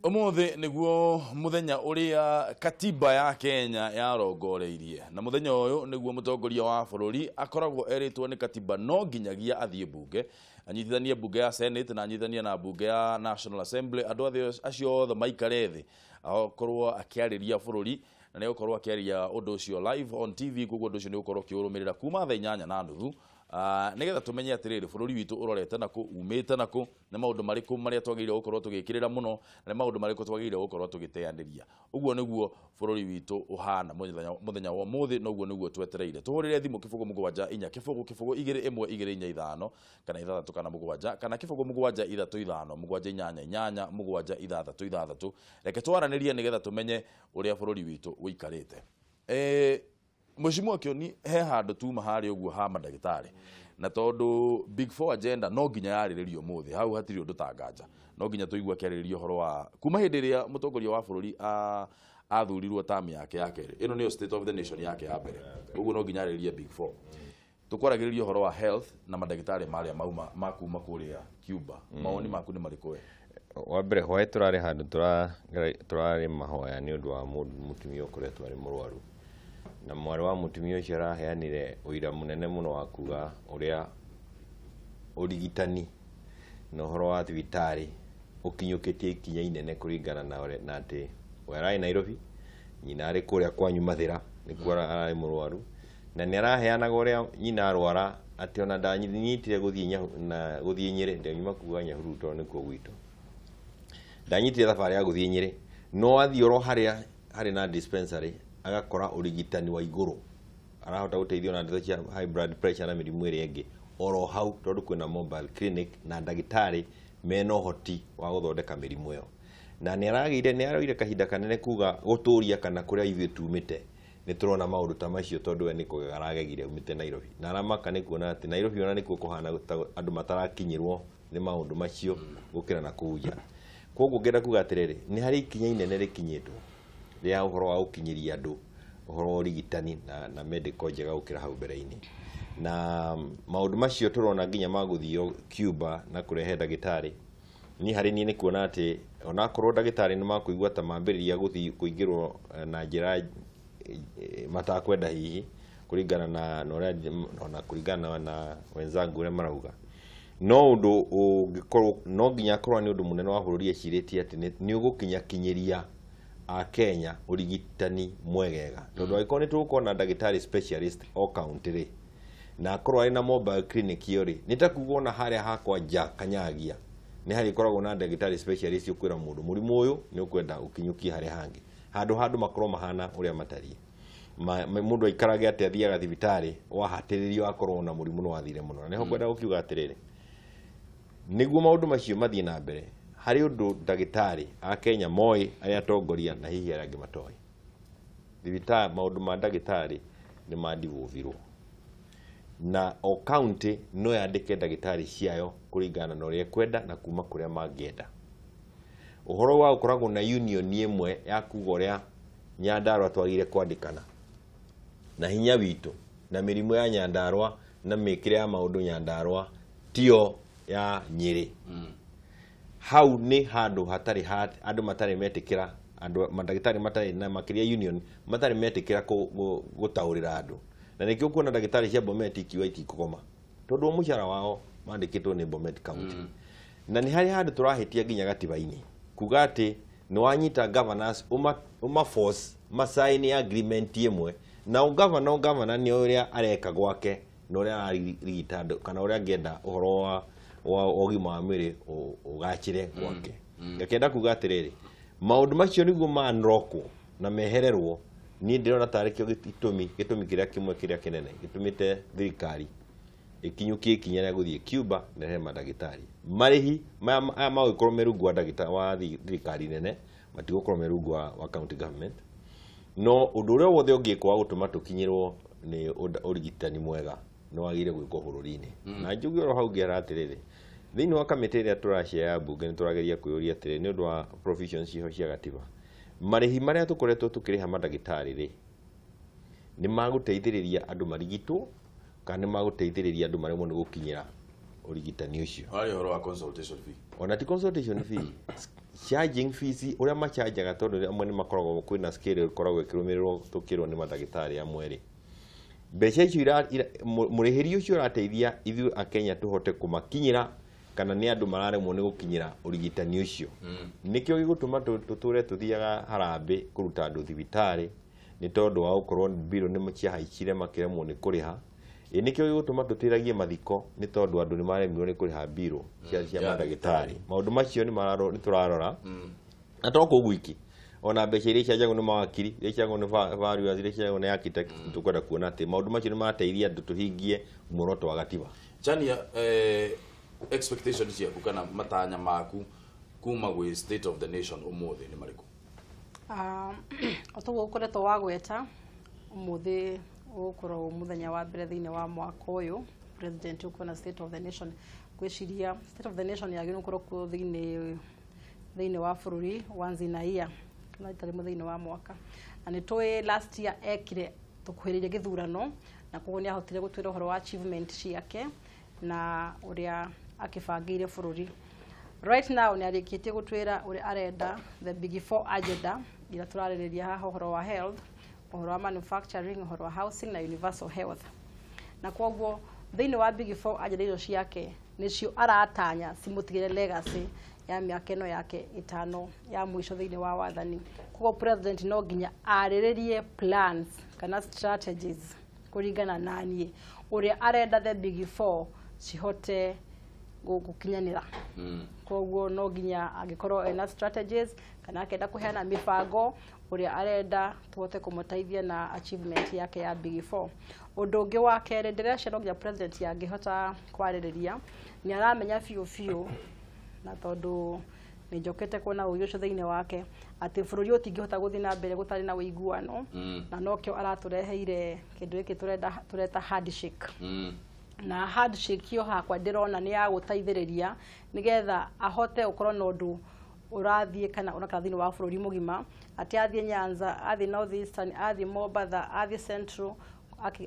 Umuthi niguo muthenya uria katiba ya Kenya yarongoreirie na muthenya uyu niguo mutongoria wa bururi akoragwo eritwo ni katiba no nginyagia athie bunge anyitithanie bunge ya Senate na anyitithanie na bunge ya National Assembly andu acio othe maikare thi akorwo akiariria bururi na ne ukorwo akiaria undu ucio live on TV kugo undu ucio ni ukorwo kiurumirira kuma thaa 8:30 nigetha tumenye atiriri bururi witu urorete nako umite nako na maundu mariku maria twagirire gukorwo tugikirira muno na maundu mariku twagirire gukorwo tugiteaniria uguo niguo bururi witu uhana muthenya wa muthi noguo niguo twetereire tuhurire thimu kifugo mugwanja inya kifugo 21225 kana 6 kana mugwanja kana kifugo mugwanja 35 mugwanja inyanya inyanya mugwanja 6 reke twaranirie nigetha tumenye uria bururi witu uikarite Mheshimiwa Kioni he handu tuma hari uguo ha mandagitari na tondu big four agenda no nginya yariririo muthi hau hatiri undu tanganja no nginya tuigua kiariririo horo wa kuma hindi ria mutongoria wa bururi athurirwo term yake yakere ino niyo state of the nation yake ya mbere uguo no nginya yariririe big four tukwaragiririo horo wa health na mandagitari maria mauma makuma kuria Cuba maoni maku ni marikoe wa mbere hoye turari handu turari mahoya ni undu wa mutumia ukoretwo ari murwaru na mwari wa mutumia ucio araheanire uira munene muno wa kuga uria urigitani no horo wa thibitari ukinyukitie ikinya inene kuringana na ati werai Nairobi nyina ari kuria kwanyu mathira ni kuara ari murwaru na ni araheanaga uria nyina arwara ati ona ndanyitire guthie Nyeri ndio nyuma kuga Nyahururu to ni ko gwitu ndanyitire thabari ya guthie Nyeri no athioro haria hari na dispensary agakora urigitani wa iguru arahota guteithio na ndeto cia high blood pressure na mirimu iri ingi oro hau tondu kwina mobile clinic na ndagitari mena hoti wa guthondeka mirimu iyo na ni aragire kahinda kanene kuga guturia kana kuria ithuĩ tumite ni turona maundu ta macio tondu we niko aragegire umite Nairobi na aramaka ni kuona ati Nairobi ona niko kuhana andu matarakinyirwo ni maundu macio gukira na kuja koguo ngenda kuga atiriri ni hari ikinya inene rikinyitwo ria uhoro wa ukinyiria andu uhoro urigitani na medical njega gukira hau mbere-ini na maundu macio turona nginya maguthio Cuba na kurehe ndagitari ni hari ni kuona ati ona korwo ndagitari ni makuigwa ta mambiriria guthi kuingirwo na njira matakwenda hihi kuringana na kuringana na wenzangu ure marauga no undu ungikorwo no nginya korwo ni undu munene wa bururi eciritie ati ni ugukinya kinyiria a Kenya urigitani mwegega tondu aikoni tukona ndagitari specialist o county ri na korwo ari na mobile clinic yori nitakugo na haria hakwa nja kanyagia ni hari koragwo na ndagitari specialist ukwira mundu murimu uyu ni ukwenda ukinyuki hari hangi handu makorwo mahana uria matari mundu aikarage ati athiaga thibitari wahatiririo akorwo na murimu no wathire muno neho kwenda ukiuga atiriri niguo maundu macio mathie na mbere hari undu ndagitari a Kenya moi aya tongoria na hihi arangi matoi thibitari maundu ma ndagitari ni mandivuvirwo na o county no yandike ndagitari ciayo kuringana na uria kwenda na kuma kuria mangienda uhoro wa ukoragwo na union imwe ya kuga uria Nyandarua twagire kwandikana na hinya witu na mirimu ya Nyandarua na mikire ya maundu Nyandarua tio ya Nyeri hau ni handu hatari andu matari metikira andu mandagitari matari na makiria union matari metikira gutaurira andu na nikio kuona ndagitari cia Bomet ikiwa itikugoma tondu mushara wao mandikitwo ni Bomet county na ni hari handu turahitia nginya gatiba-ini kuga ati ni wanyita governors uma force masaini agreement imwe na governor ni uria areka gwake no uria arigita andu kana uria angenda uhoro wa ogima wa mwiri ugachire gwake ngakenda kuga atiriri maundu macio niguo manroko na mehererwo ni ndirona tarikio gitumi kiria kimwe kiria kinene gitumite thirikari ikinyukie ikinya ria guthie Cuba na he mandagitari marihi ma ukorwo merungwa ndagitari wa thirikari nene matigukorwo merungwa wa county government no undu uria wothe ungikwa gutuma tukinyirwo ni urigitani mwega no wagire gwiko bururi-ini na njugi ro hau ngera atiriri thiini wa kamiti ria turashia ya bunge ni turageria kuyuria atiriri ni undu wa provisions ciho cia gatiba marihi maria tukoretwo tukiriha mandagitari ri ni maguteithiriria andu marigitwo kana maguteithiriria andu maremwo ni gukinyira urigitani ucio hari horo wa consultation fee ona ti consultation fee charging fees uria macharjaga tondu amwe ni makoragwo kwina scale ikoragwo ikirumirwo tukirwo ni madagitari amwe mbeca icio murihiri ucio urateithia ithu akenya tuhote kumakinyira kana ni andu mararemwo ni gukinyira urigitani ucio nikio gigutuma tuture tuthiaga harambe kuruta andu thibitari ni tondu wa ukorwo biro ni machiahaicire makiremwo ni kuriha nikio gigutuma tutiragie mathiko ni tondu andu ni maremwo ni kuriha biro cia madagitari maundu macio ni turarora na toko gwiki ona mbeca iria ciajagwo ni mawakiri iria ciajagwo ni valuers iria ciajagwo ni architect tukwenda kuona ati maundu macio ni mateithia andu tuhingie muoroto wa gatiba Chania expectations yaku kana matanya maku kuma gwe state of the nation umuthi ni mariku otogo ukoretwo wagweta umuthi ukorwo muthenya wa mbere thiine wa mwaka uyu president ukona state of the nation gwiciria state of the nation yagire ukorwo ku thiine wa bururi once in a year kana itari muthenya wa mwaka na ni toy last year ekire tukuhiriria githurano na koguo ni ahotire gutwira uhoro wa achievement ciake na uria akibangire bururi right now ni arikitie gutwira uria arenda the big four agenda ira turaririria haha uhoro wa health uhoro wa manufacturing uhoro wa housing na universal health na koguo thiini wa big four agenda icio ciake nicio aratanya cimutigire legacy ya miaka ino yake itano ya mwisho thiini wa wathani koguo president no nginya ariririe plans kana strategies kuringana nanie uria arenda the big four cihote gukinyanira koguo no nginya agikorwo ena strategies kana akenda kuheana mibango uria arenda tuhote kumuteithia na achievement yake ya big four undu ungi wa kere ndirecia no nginya president yangihota kwaririria ni aramenya fiu na tondu ni njokete kuona uyu ucio thiine wake ati bururi utingihota guthii na mbere gutari na uiguano na nokyo aratureheire kindu giki tureta handshake na handshake yo hakwa ndirona ni ya guteithiriria nigetha ahote ukorwo na undu urathie kana ona thiini wa bururi mugima ati athie Nyanza athie North Eastern athie Mombasa athie Central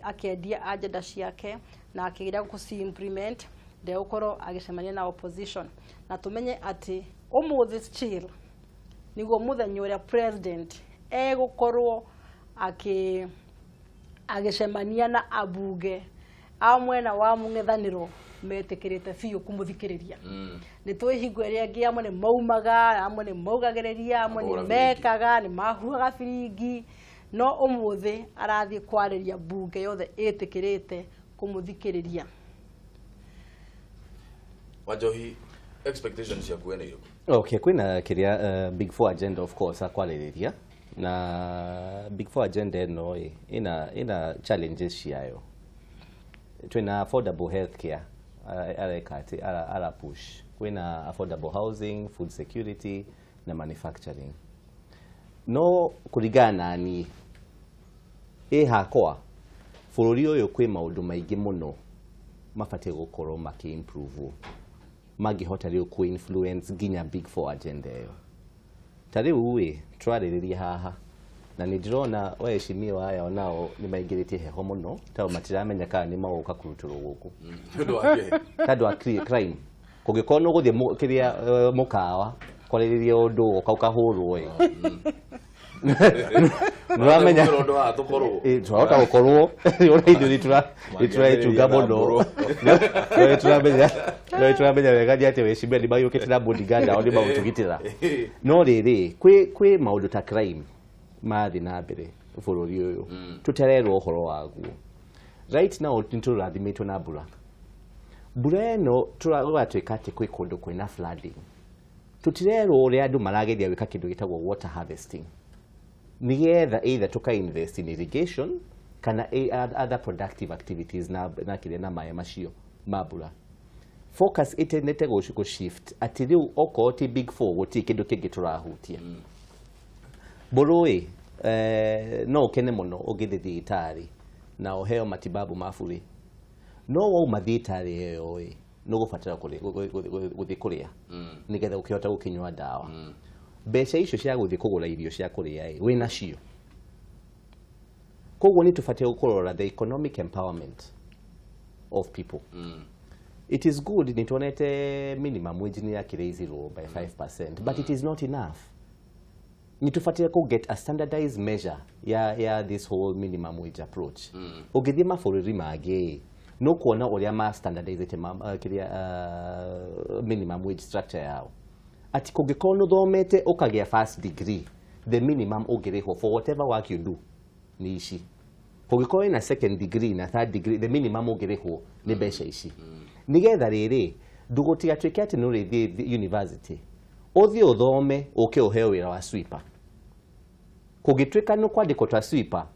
akiendia agenda ciake na akigira kuci implement de ukorwo agicemania na opposition na tumenye ati umuthi still niguo muthenya uria president egukorwo agicemania na abunge amwena wa mung'ethaniro metikirite fiu kumuthikiriria ni twihingo iria ngi amwe ni maumaga amwe ni maugagiriria amwe ni mekaga ni mahuaga firingi no umuthi arathie kwariria bunge yothe itikirite kumuthikiriria Wajohi expectations ya kuena hiyo okay kwina kiria big four agenda of course akwariria na big four agenda no ina challenges ciayo twina affordable healthcare ala push kwina affordable housing food security na manufacturing no kurigana ni hakwa bururi uyu kwi maundu maingi muno mafatie gukorwo maki improve magihota riu ku influence ginya big four agenda yo tariu twaririria haha na ni ndirona waheshimiwa aya onao ni maingiritie heho muno tao matiramenya kana ni magoka kuruturwo guku tadu wa crime kugikorwo guthie kiria mukawa kwaririria undu ukahurwo Nuramenya ndo atukorwo turahota gukorwo uri indo itunga muno turamenya wega ni ati wecimia ni mayukite na bodyguard ao ni mautugitira no riri kwi maundu ta crime mathi na mbere bururi uyu tutererwo uhoro waguo right now niturathimitwo na mbura eno turatwika ati kwi kundu kwina flooding tutirerwo uri andu marageria wika kindu gitagwo water harvesting nigetha either tuka invest in irrigation kana other productive activities na kile na maya macio mabura focus itendete go shift ati riu okoti big four guti kindu kingi turahutia Bururi no kene muno ugithithiitari na oheo matibabu mafuri no wa mathitari eyo no gufatira guthi kuria nigetha ukihota gukinywa dawa mbeca icio cia guthi kugura irio cia kuria wina cio koguo ni tufatie gukorora the economic empowerment of people It is good nituonete minimum wage ni yakiraisirwo by 5%, but it is not enough. Nitufuatia ku get a standardized measure ya this whole minimum wage approach. Ugithie mabũrũri mangĩ no kuona uria ma standardized minimum wage structure yao. Ati kũngĩkorwo no thomete ũkagĩa first degree, the minimum ũngĩrĩhwo for whatever work you do ni ici. Kũngĩkorwo na second degree na third degree, the minimum ũngĩrĩhwo ni mbeca ici. Nigetha rĩrĩ ndũgũtigatuĩke atĩ no rĩthiĩ university ũthiĩ ũthome ũke ũheo wĩra wa sweeper. Kũngĩtuĩka no kwandĩkwo ta sweeper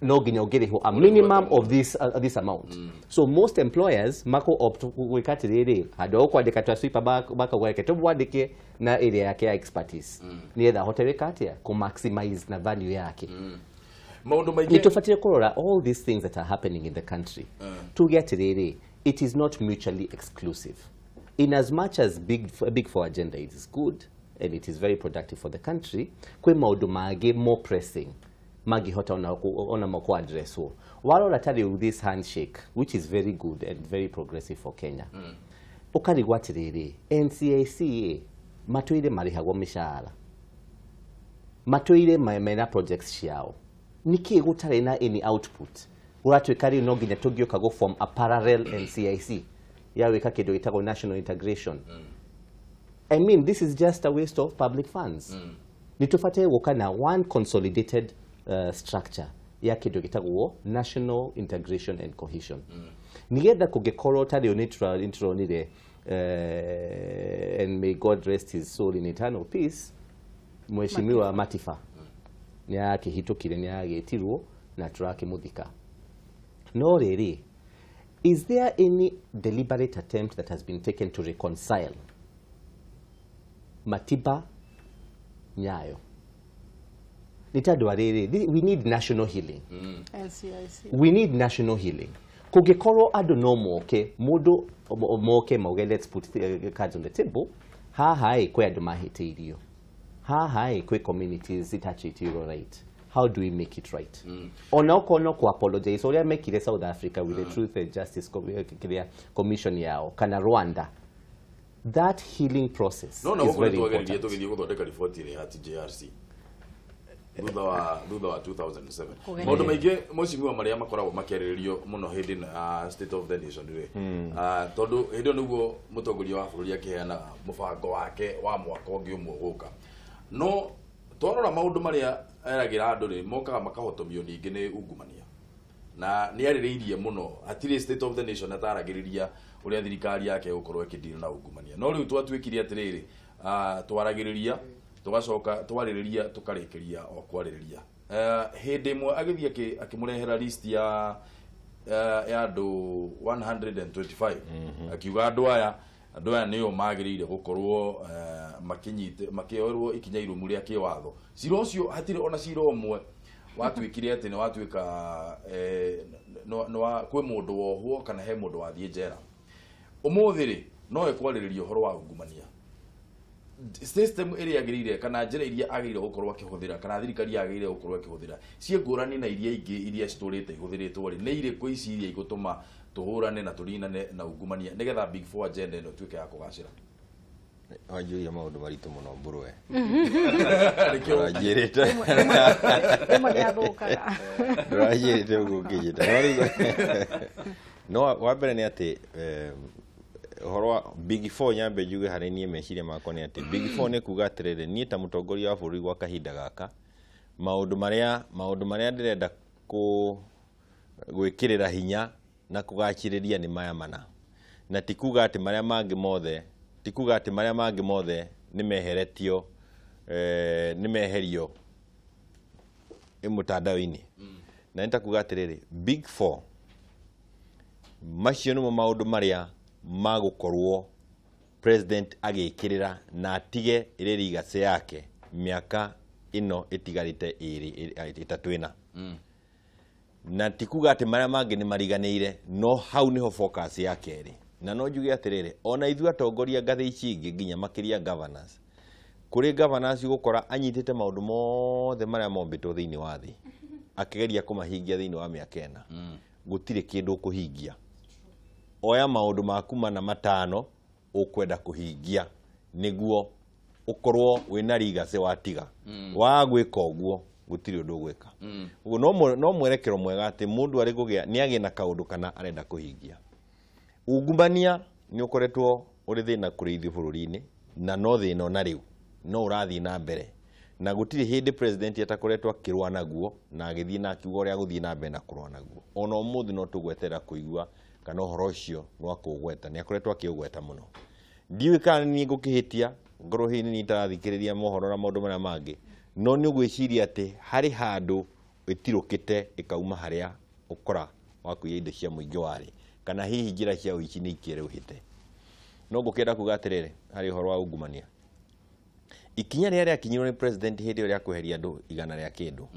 no nginya ũngĩrĩhwo a minimum of this amount. So most employers mako opt gwĩka atĩrĩrĩ handũ ũkwandĩka ta sweeper bakagwĩka tũmwandĩke na area yake ya expertise nigetha ahote gwĩka atĩa ku maximize na value yake. Nitufuatia kurora all these things that are happening in the country. Tuge atĩrĩrĩ, it is not mutually exclusive. In as much as big for agenda it is good and it is very productive for the country, kwe maundu mangĩ more pressing magihota ona mako addresswo. Warora tari this handshake, which is very good and very progressive for Kenya. Ukarigwa atĩrĩrĩ, NCACA matũire marĩhagwo mĩcara, matũire mena projects ciao, niki gũtarĩ na any output. Uratuĩka rĩu no nginya tũngĩũka go form a parallel NCIC ya wĩka kĩndũ gĩtagwo national integration. I mean, this is just a waste of public funds. Nitufuatie gũka na one consolidated structure ya kĩndũ gĩtagwo national integration and cohesion. Nigetha kũngĩkorwo tarĩ nituronire and may God rest his soul in eternal peace, Mheshimiwa Matifa nĩakĩhĩtũkire nĩagĩtirwo na tũrakĩmũthika. No rĩrĩ, is there any deliberate attempt that has been taken to reconcile Matiba Nyayo? Nitadwa rĩrĩ, we need national healing. NCIC. We need national healing. Kũngĩkorwo andũ no moke, mũndũ moke mauge let's put cards on the table, haha kwĩ andũ mahĩtĩirio, haha kwĩ communities itachĩtĩirwo right. How do we make it right? Ona ukono ku apologize oria mekire South Africa with the Truth and Justice Commission yao kana Rwanda. That healing process is very important. Tugithie guthondeka report ire ya TJRC thutha wa 2007. Maundu maingi Mheshimiwa maria makoragwo makĩarĩrĩrio muno hindi na State of the Nation ri tondu hindi niguo mutongoria wa bũrũri akĩheana mũbango wake wa mwaka ũngĩ ũmwe gũka. No twarora maundu maria eragira andu ri mokaga makahotomio ningi ni ungumania na ni arĩrĩirie muno atire State of the Nation ataragĩrĩria uria thirikari yake gukorwo ĩkĩndira na ungumania. No riu twatuĩkire atĩrĩrĩ twaragĩrĩria tugacoka twarĩrĩria tukarĩkĩria o kwarĩrĩria hindi imwe agĩthie akĩmũrehera list ya andu 125 akiuga andu aya nĩo magĩrĩire gukorwo makĩoerwo ikinya irumu rĩa kĩwatho. Cira ũcio hatirĩ ona cira ũmwe watuĩkire atĩ nĩ watuĩka kwĩ mũndũ wohwo kana he mũndũ wathiĩ njera. Ũmũthĩ rĩ no ekwarĩrĩria ũhoro wa ungumania. System ĩrĩa yagĩrĩire kana njĩra iria agĩrĩire gũkorwo akĩhũthĩra kana thirikari yagĩrĩire gũkorwo akĩhũthĩra ciĩngũrani na iria ingĩ iria citũrĩte ihũthĩrĩtwo rĩ nĩ irĩkũ ici iria igũtũma tuhurane na turinane na ungumania nigetha big four agenda ĩno tuĩke ya kũgacĩra. Wanjuria maundu maritu muno Mburwe. Ndũrajĩrĩte ũguo ngĩnyita. No wambere nĩ atĩ ũhoro wa big four nyambe njuge harĩ niĩ meciria makwa nĩ atĩ big four nĩ kuga atĩrĩrĩ niĩ ta mũtongoria wa bũrũri gwa kahinda gaka maũndũ marĩa ndĩrenda gwĩkĩrĩra hinya na kũgacĩrĩria nĩ maya mana. Na tikuga atĩ marĩa mangĩ mothe nĩ meherio mũtandao-inĩ. Na nĩtakuga atĩrĩrĩ big four macio nĩmo maũndũ marĩa magũkorwo president agĩkĩrĩra na atige legacy yake miaka ino ĩtigarĩte ĩtatũ ĩna. Na tikuga atĩ marĩa mangĩ nĩ mariganĩire, no hau nĩho focus yake ĩrĩ. Na no njuge atĩrĩrĩ ona ithuĩ atongoria ngathĩ ici ingĩ nginya makĩria governors, kũrĩ governors gũkora anyitĩte maũndũ mothe marĩa mombĩtwo thĩinĩ wa thĩ akĩgeria kũmahingia thĩinĩ wa mĩaka ĩna. Gũtirĩ kĩndũ kũhingia. oya maundu maku mana matano ukwenda kuhingia niguo ukorwo wina rigase watiga wa gwika uguo gutiri undu gwika uguo no mwerekero mwega ati mundu ari kugia ni agi na kaundu kana arenda kuhingia ungumania ni ukoretwo uri thina kurithi bururi-ini na no thina ona riu no urathi na mbere na gutiri hindi president atakoretwo akirwa naguo na agithii na akiuga uria guthii na mbere na kurwa naguo ona umuthi no tugwetera kuigua kana uhoro ucio no akugweta ni akoretwo akiugweta muno ndiwe kana ni ngukihitia ngoro hini ni tarathikiriria mohoro na maundu maria mangi no ni ugwiciria ati hari handu itirukite ikauma haria ukora wa kuiya indo cia muingi wari kana hihi njira cia uici ni ikireuhite no ngukenda kuga atiriri hari uhoro wa ungumania ikinya ria kinyirwo ni president hindi ria kuheria andu igana ria kindu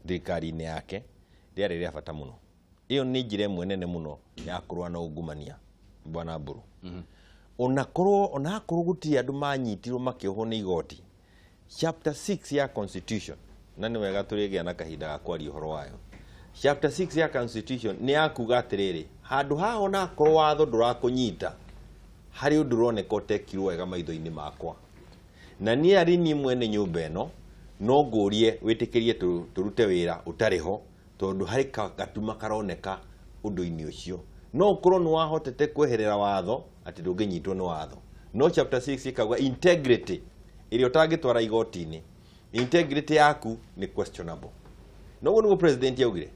thirikari-ini yake riari ria bata muno iyo ni njira imwe nene muno ya kurwa na ungumania bwana Mburu onakorwo guti andu manyitirwo makiohwo ni igoti chapter 6 ya constitution na ni wega turigia na kahinda ga kwaria uhoro wayo chapter 6 ya constitution ni akuga atiriri handu ha ona korwo watho ndurakunyita hari undu roneka utekirwo wega maitho-ini makwa na ni ari ni mwene nyumba eno no ngurie witikirie turute wira utariho tondu hari gatuma karoneka undu-ini ucio no ukorwo ni wahotete kweherera watho ati ndunginyitwo ni watho no chapter 6 ikauga integrity iri utangitwara igoti-ini integrity yaku ni questionable no guo president yaugire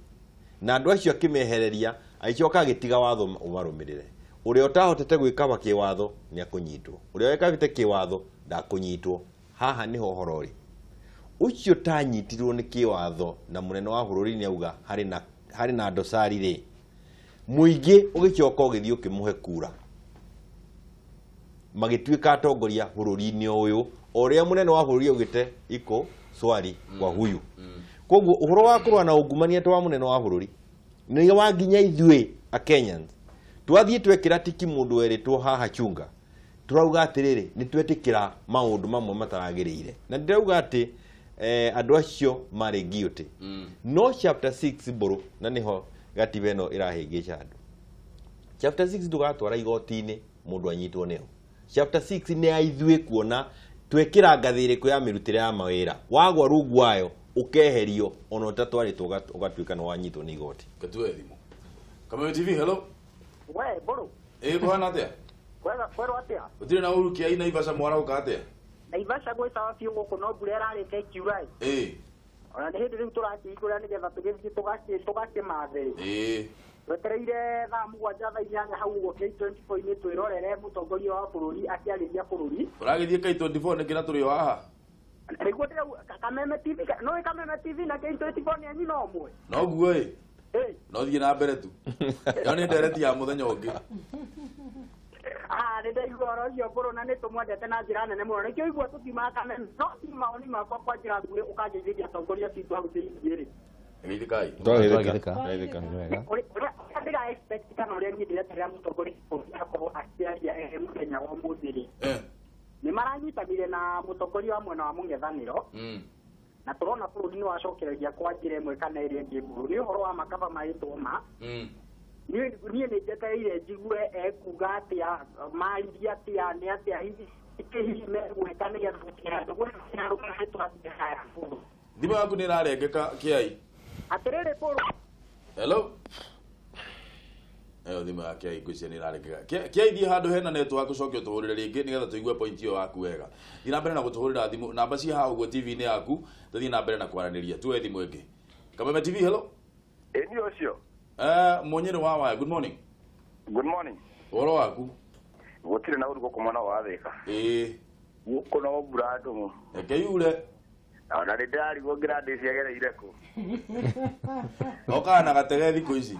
na andu acio akimehereria aicoka agitiga watho umarumirire uria utahotete gwika baki watho ni akunyitwo uria wekavite kiwatho ndakunyitwo haha niho uhoro ri ucio tanyitirwo ni kiwatho na munene wa bururi ni auga hari na dosari ri muingi ugicoka ugithio kimuhe kura magituika atongoria bururi-ini uyu uria munene wa bururi ugite iko swali kwa huyu koguo uhoro wa kurwa na ungumania twa munene wa bururi ni wanginya ithue a Kenyans twathie twekira tiki mundu eritwo haha chunga turauga atiriri ni twetikira maundu mamwe mataragirire na ndirauga ati andu acio mari guilty no chapter 6 Mburu na niho gatibeno irahingica andu chapter 6 ndugatwara igoti-ini mundu anyitwo niho chapter 6 ni aithue kuona twekira ngathiri ku ya mirutire ya mawira wagwa rungu wayo ukeherio ona utatwaritwo ugatuika no wanyitwo ni igoti katue thimo kama TV hello we Mburu bwana atia kwero atia utire na uru KIAI NAIVASHA mwara ukate NAIVASHA gwita wabiu guku no mbura irarite kiura ona ni hindi riu turakihingura ni getha tugithie tugakie mathiri twetereire thaa mugwanja thaa inyanya hau guo K24-ini twirorere mutongoria wa bururi akiariria bururi uragithie K24 ni kira turi haha riguo ndira Kameme TV no Kameme TV na K24 ni anyi no mwe no guo no thie na mbere tu yani ndereti ya muthenya ungi nende igoro cio Mburu na nitumwendete na njira nene muno nikio igua tutima Kameme no maoni makwa kwa njira nguhĩ ukanjĩrĩria atongoria citu hau thĩinĩ Ngithika ndiga expect kana uria nyindire tara mutongoria akorwo akiaria muthenya wa muthiri ni maranyitanire na mutongoria wa mwena wa mũng'ethanĩro na turona bururi ni wacokereria kwa njira ĩmwe kana ĩrĩa ĩngĩ Mburu ni ũhoro wa makaba maitwo ma niĩ nĩ njetereire njigue kuga atĩa mariria atĩa nĩ atĩa hihi megwĩka nĩgetha gũkĩra twathiĩ thimũ yaku nĩ ĩrarengeka KIAI atĩrĩrĩ Mburu hello thimũ ya KIAI ngwĩciria nĩ ĩrarengeka KIAI thiĩ handũ hena network ũcoke ũtũhũrĩre rĩngĩ nĩgetha tũigue point ĩyo yaku wega thiĩ na mbere na gũtũhũrĩra thimũ namba ci haha ũguo TV-inĩ yaku tũthiĩ na mbere na kwaranĩria tuoe thimũ ĩngĩ Kameme TV hello ni ũcio Munyiri wa WAYA good morning ũhoro waku gũtirĩ na ũrugo kumana wa thika gũkũ no mbura ndũmũ reke yure ona nĩ ndarigwo ngirandi ciagereire kũ okaga na gatege thikũ ici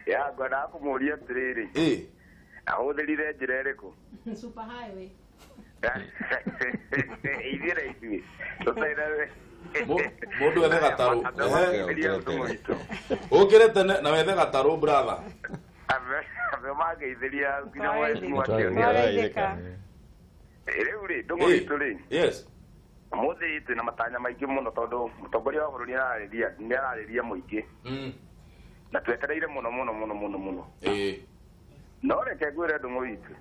ya ngwenda kũmũria atĩrĩrĩ ahũthĩrire njĩra ĩrĩkũ super highway ithiĩ tũtaire mundu ethe gatarũ ukire tene na wethe gatarũ brother ave mageithiria nginya mwarimu akĩonia rĩu rĩ Ndung'u witũ rĩ yes mũthĩ twĩna matanya maingĩ mũno tondũ mũtongoria wa bũrũri nĩ ararĩria mũingĩ na twetereire muno no reke gwire Ndung'u witu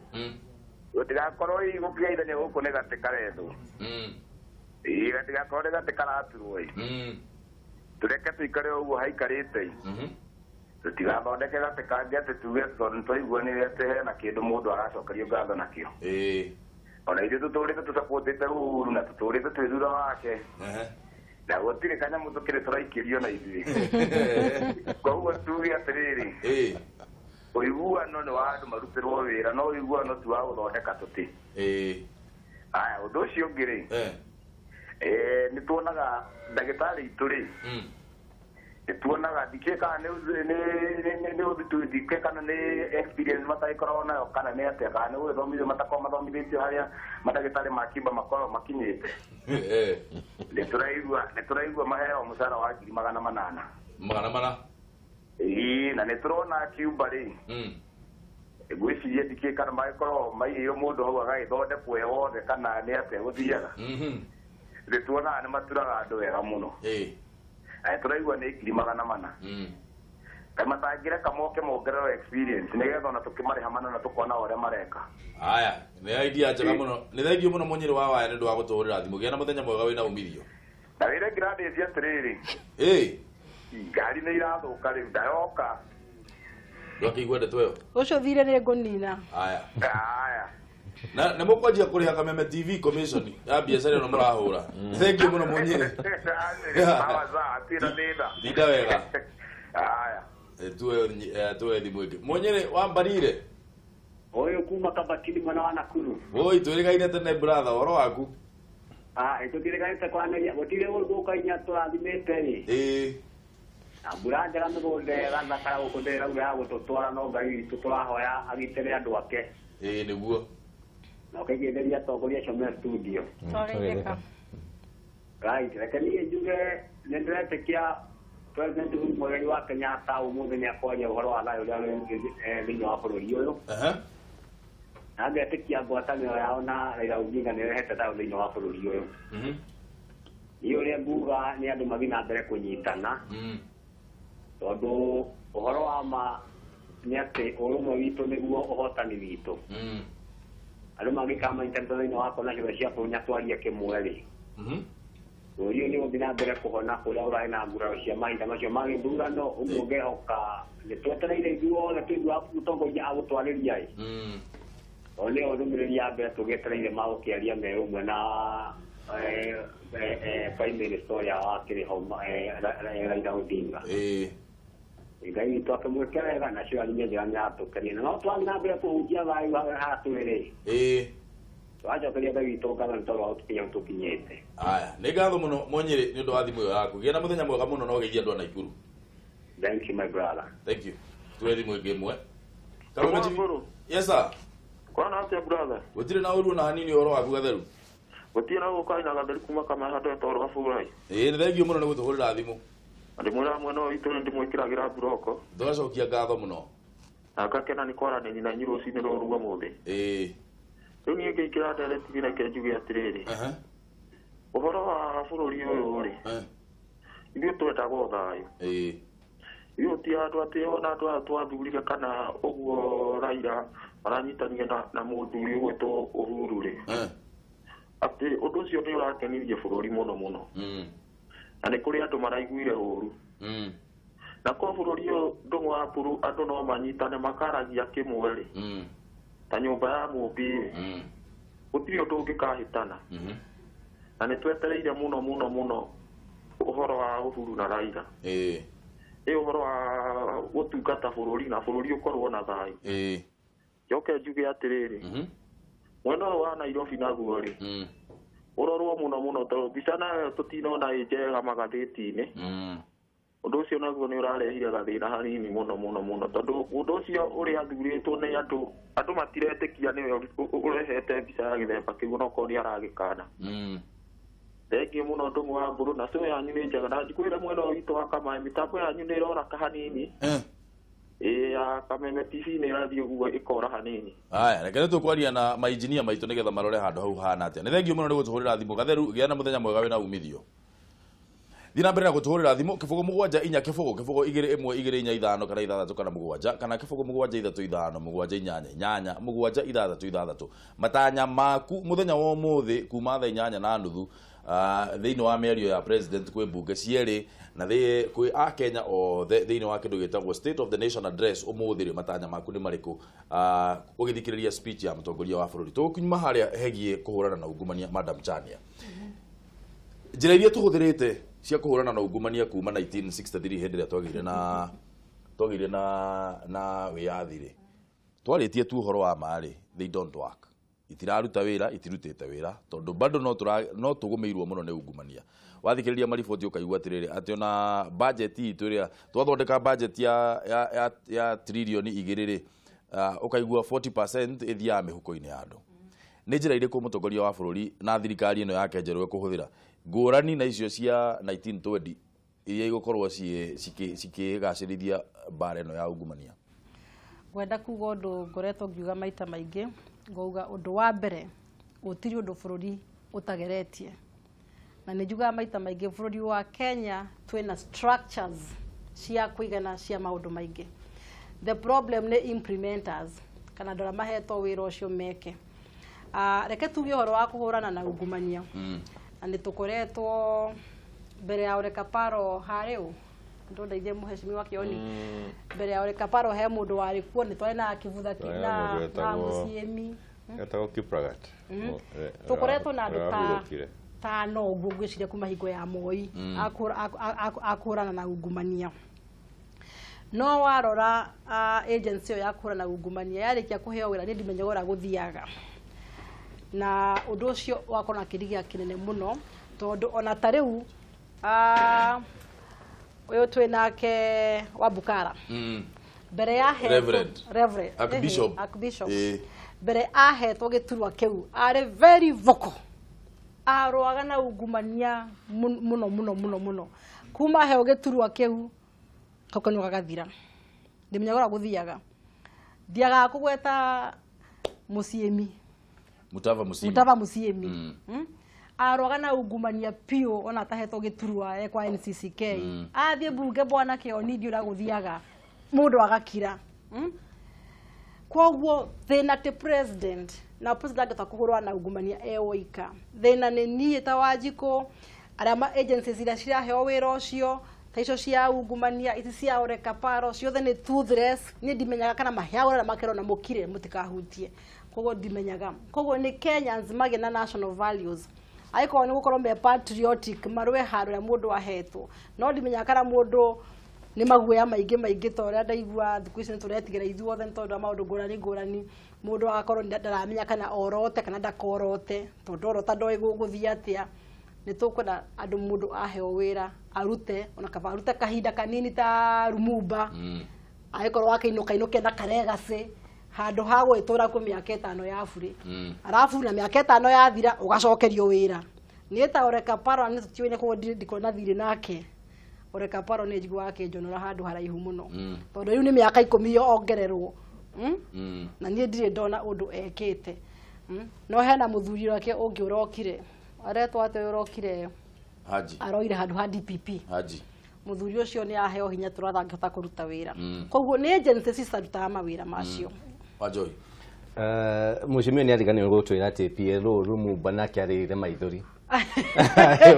utigakorwo igukigeithania guku ni gati karethu gatigakorwo ni gati karaturwo tureke tuikare uguo haikarite tutigathondeke gati kangi ati tuge tondu twaiguanire ati hena kindu mundu aracokerio ngatho nakio ona ithuĩ tũtũrĩte tũsapotĩte Uhuru na tũtũrĩte twĩ thutha wake na gũtirĩ kanyamu tũkĩrĩ tũraikĩrio na ithuĩ koguo tuge atĩrĩrĩ ũiguano nĩ wa andũ marutĩrwo wĩra no ũiguano ti wa gũthondeka tũtĩ aya ũndũ ũcio ũngĩ-rĩ nĩ tuonaga ndagĩtarĩ itũ-rĩ tuonaga ndike kana nĩ ũthitũndike kana nĩ experience matagĩkoragwo nayo kana nĩ atĩa kana nĩ gũgĩthomithio matakorwo mathomithĩtio harĩa mandagĩtarĩ ma kĩmba makoragwo makinyĩte nĩ tũraigua maheo mũcara wa 800 na nĩ tũrona Cuba-rĩ ngwĩciria ndike kana magĩkorwo maigĩirwo mũndũ hau agagĩthondekwo wothe kana nĩ atĩa gũthiaga nĩ tuonaga nĩ maturaga andũ wega mũno tũraigua nĩ 400 kama matangĩreka moke mongererwo experience nĩgetha ona tũkĩmarĩha manana tũkona ũrĩa mareka aya nĩ idea njega mũno nĩ thengiũ mũno Munyĩrĩ wa Waya nĩ ũndũ wa gũtũhũrĩra thimũ gĩa na mũthenya mwega wĩna umithio na wĩre ngĩrandĩcia atĩrĩrĩ ngari nĩ irathũka rĩu ndayoka ndwakĩigua ndeto ĩyo ũcio thire nĩ ngũnina aya na nĩ mũkwanjia kũrĩha Kameme TV commission ya biacara ĩno mũrahũra thengiũ mũno Munyĩrĩ thinda wega aya tuwe thimũ ĩngĩ Munyĩrĩ wa Mbarire ũyũ kuma Kabatini mwena wa Nakuru oi twĩrĩgaine tene brother ũhoro waku tũtirĩganĩte kwaranĩria gũtirĩ gũka inya tũrathimĩte-rĩ na mbura njega mĩgũnda ĩgathakara gũkũ ndĩrauga ya gũtũtwara no Ngai witũ tũrahoya agitĩre andũ ake nĩguo na ũkaigĩrĩria atongoria acio me studio reke niĩ njuge nĩ ndĩretĩkia President Uhuru wa Kenyatta ũmũthĩ nĩ akwaria ũhoro wa thayũ ũrĩa thĩinĩ wa bũrũri ũyũ na ngetĩkia ngwatanĩro yao na Raila Odinga nĩ ĩrehete thayũ thĩinĩ wa bũrũri ũyũ niĩ ũrĩa nguga nĩ andũ mathiĩ na mbere kũnyitana tondũ ũhoro wa ma nĩ atĩ ũrũmwe witũ nĩguo ũhotani witũ andũ mangĩkamanyitana thĩinĩ wa kona ciothe cia bũrũri na twarie kĩmwe-rĩ bũrũri ũyũ nĩ ũgũthiĩ na mbere kũhona kũrĩa ũrarĩ na nguraro cia mahinda macio ma gĩthurano ũguo ũngehoka nĩ twetereire ithuothe tũigua mũtongoria agũtwarĩria-ĩ o nĩyo ndũmĩrĩri ya mbere tũgĩetereire magũkĩaria me ũmwe na Prime Minister ũrĩa wakĩrĩ ho Raila Odinga Ngai witũ akĩmwĩke wega nacio arimia njĩra nĩyatũkenia na no twathiĩ na mbere kũhunjia thayũ haha tũrĩ-rĩ twacokeria Ngai witũ ngatho nĩ tondũ wa gũtũkinya tũkinyĩte aya nĩ ngatho mũno Munyĩrĩ nĩ ũndũ wa thimũ ĩyo yaku gĩa na mũthenya mwega mũno na ũgeithie andũ a Naikuru thank you my brother thank you tuwe thimũ ĩngĩ ĩmwe yes sir kwana atĩa brother gũtirĩ na ũru na hanini ũhoro waku Gatheru gũtirĩ na gũka ina Gatheru kuma kama handũ toro gaburai nĩ thengiũ mũno nĩ gũtũhũrĩra thimũ andĩ mwĩra mwena ũyũ witũ ndĩmwĩkĩragĩra buroko tũgacokia ngatho mũno na ngakena nĩ kwaranĩria na inyuĩ rũcinĩ rũrũ rwa ũmũthĩ rĩu niĩ ngĩikĩra ndereti reke njuge atĩrĩrĩ ũhoro wa bũrũri ũyũ-rĩ ithuĩ twendaga thayũ ithuĩ ti andũ atĩ ona andũ aya twathurire kana ũguo Raila maranyitanire na mũthuri ũgwĩtwo Uhuru-rĩ atĩ ũndũ ũcio nĩ ũrakenirie bũrũri mũno mũno na nĩ kũrĩ andũ maraiguire ũru na kwa bũrũri ũyũ Ndung'u wa Mburu andũ no manyitane makaragia kĩmwe-rĩ ta nyũmba ya mũmbi-rĩ gũtirĩ ũndũ ũngĩkahĩtana na nĩ twetereire mũno mũno mũno ũhoro wa Uhuru na Raila ũhoro wa gũtungata bũrũri na bũrũri ũkorwo na thayũ njoke njuge atĩrĩrĩ mwena ũyũ wa Nairobi naguo-rĩ ũrorwo mũno mũno tondũ mbica nayo tũtinona ĩ njega magathĩti-inĩ ũndũ ũcio naguo nĩ ũrarehire gathĩna hanini mũno mũno mũno tondũ ũndũ ũcio ũrĩa athurĩtwo nĩ andũ matiretĩkia nĩwe ũrehete mbica ya gĩthemba kĩu onokorwo nĩ aragĩkana thengiũ mũno Ndung'u wa Mburu na show yanyu nĩ njega na njikwĩre mwena ũyũ witũ wa Kameme mĩtambo yanyu nĩ ĩrora kahanini ya Kameme TV nĩ ĩrathiĩ ũguo ĩkora hanini aya reke nĩ tũkwaria na mainjinia maitũ nĩgetha marore handũ hau hana atĩa nĩ thengiũ mũno nĩ gũtũhũrĩra thimũ Gatheru gĩa na mũthenya mwega wĩna umithio Thina mbere na gutuhurira thimu kibugo mugwanja inya kibugo igiri imwe igiri inya ithano kana ithathatu kana mugwanja kana kibugo mugwanja ithatu ithano mugwanja inyanya inyanya mugwanja ithathatu ithathatu matanya maku muthenya wa umuthi kuma thaa inyanya na nuthu thiini wa mĩario ya president kwi mbunge cieri na kwi a Kenya othe thiini wa kindu gitagwo State of the Nation Address umuthi matanya maku ni mariku ugithikiriria speech ya mutongoria wa bururi tukunyuma haria hegie kuhurana na ungumania Madam Chania njira iria tuhuthirite cia kuhurana na ungumania kuma 1963 hindi ria twagire na wiyathire twaritie tu horo wa mari they don't work itiraruta wira itirutite wira tondu bado no tugumeirwo muno ne ungumania wathikiriria mariboti ukaigua atiriri ati ona budget itu ria twathondeka budget ya trillion igiriri ukaigua 40% ithia mihuko-ini ya andu ni njira iriku mutongoria wa bururi na thirikari ino yake njerwe kuhuthira ngurani na icio cia 1920 iria igukorwo cikigacirithia mbara ino ya ungumania gwenda kuga undu ngoretwo ngiuga maita maingi ngauga undu wa mbere utiri undu bururi utageretie na ni njuga maita maingi bururi wa Kenya twina structures cia kuigana cia maundu maingi the problem ni implementers kana ndora mahetwo wira ucio meke reke tuge horo wa kuhurana na ungumania na ni tukoretwo mbere ya ureka paro hareu ndo ndaithie muheshimiwa Kioni mbere ya ureka paro he mundu wari kuo ni twari na kivutha na musiemi Gatago Kipragat tukoretwo na andu ta no uguo gwiciria kuma hingo ya Moi akurana na ungumania no warora agency ya kuhurana na ungumania yarikia kuheo wira ni ndimenyagora guthiaga na undu ucio wakona kirigia kinene muno tondu ona tariu uyu twinake wa Bukara mbere ya Reverend Archbishop mbere ahetwo giturwa kiu ari very vocal arwaga na ungumania muno kuma heo giturwa kiu kokonyuka gathira ndimenyagora guthiaga thiaga kugweta musiemi Mutava musiemi arwaga na ungumania pio ona tahetwo giturwa ekwa NCCK athie bunge bwana Kioni ndio raguthiaga mundu agakira kwoguo thina te president na president atakuhurwa na ungumania ewoika thina ni nie ta Wanjiko arama agencies ira ciraheo wira ucio taico cia ungumania iti cia ureka paro ciothe ni toothless ni ndimenyaga kana maheagura na makero na mukire mutikahutie kogo ndimenyaga kogo ni Kenyans mage na national values aiko ni gukorwo me patriotic marwe haru ya mundu ahetwo no ndimenyaga kana mundu ni maguya maingi toria ndaigua thiku ici turetigira ithuothe tondu maundu ngurani mundu agakorwo ndaramenya kana orote kana ndakorote tondu orota ndoi guthia atia ni tukwenda andu mundu aheo wira arute ona kaba arute kahinda kanini ta Rumumba aikorwo akainuke na karegase handu ha gwitura ku miaka 5 ya buri arafu na miaka 5 yathira ugacokerio wira ni ta ureka paro ni tutiwine ko ndikona thiri nake ureka paro ni njigwa wake njonora handu haraihu muno tondu riu ni miaka 10 yo ongererwo na nie ndire ndona undu ekete no hena muthuri wake ungi urokire aretwo ate urokire Haji aroire handu ha DPP Haji muthuri ucio ni aheo hinya turathangata kuruta wira koguo ni agencies cirutaga mawira macio Wajoi mushimio ni athigani gutwira ati PLO Rumumba nake arire maithori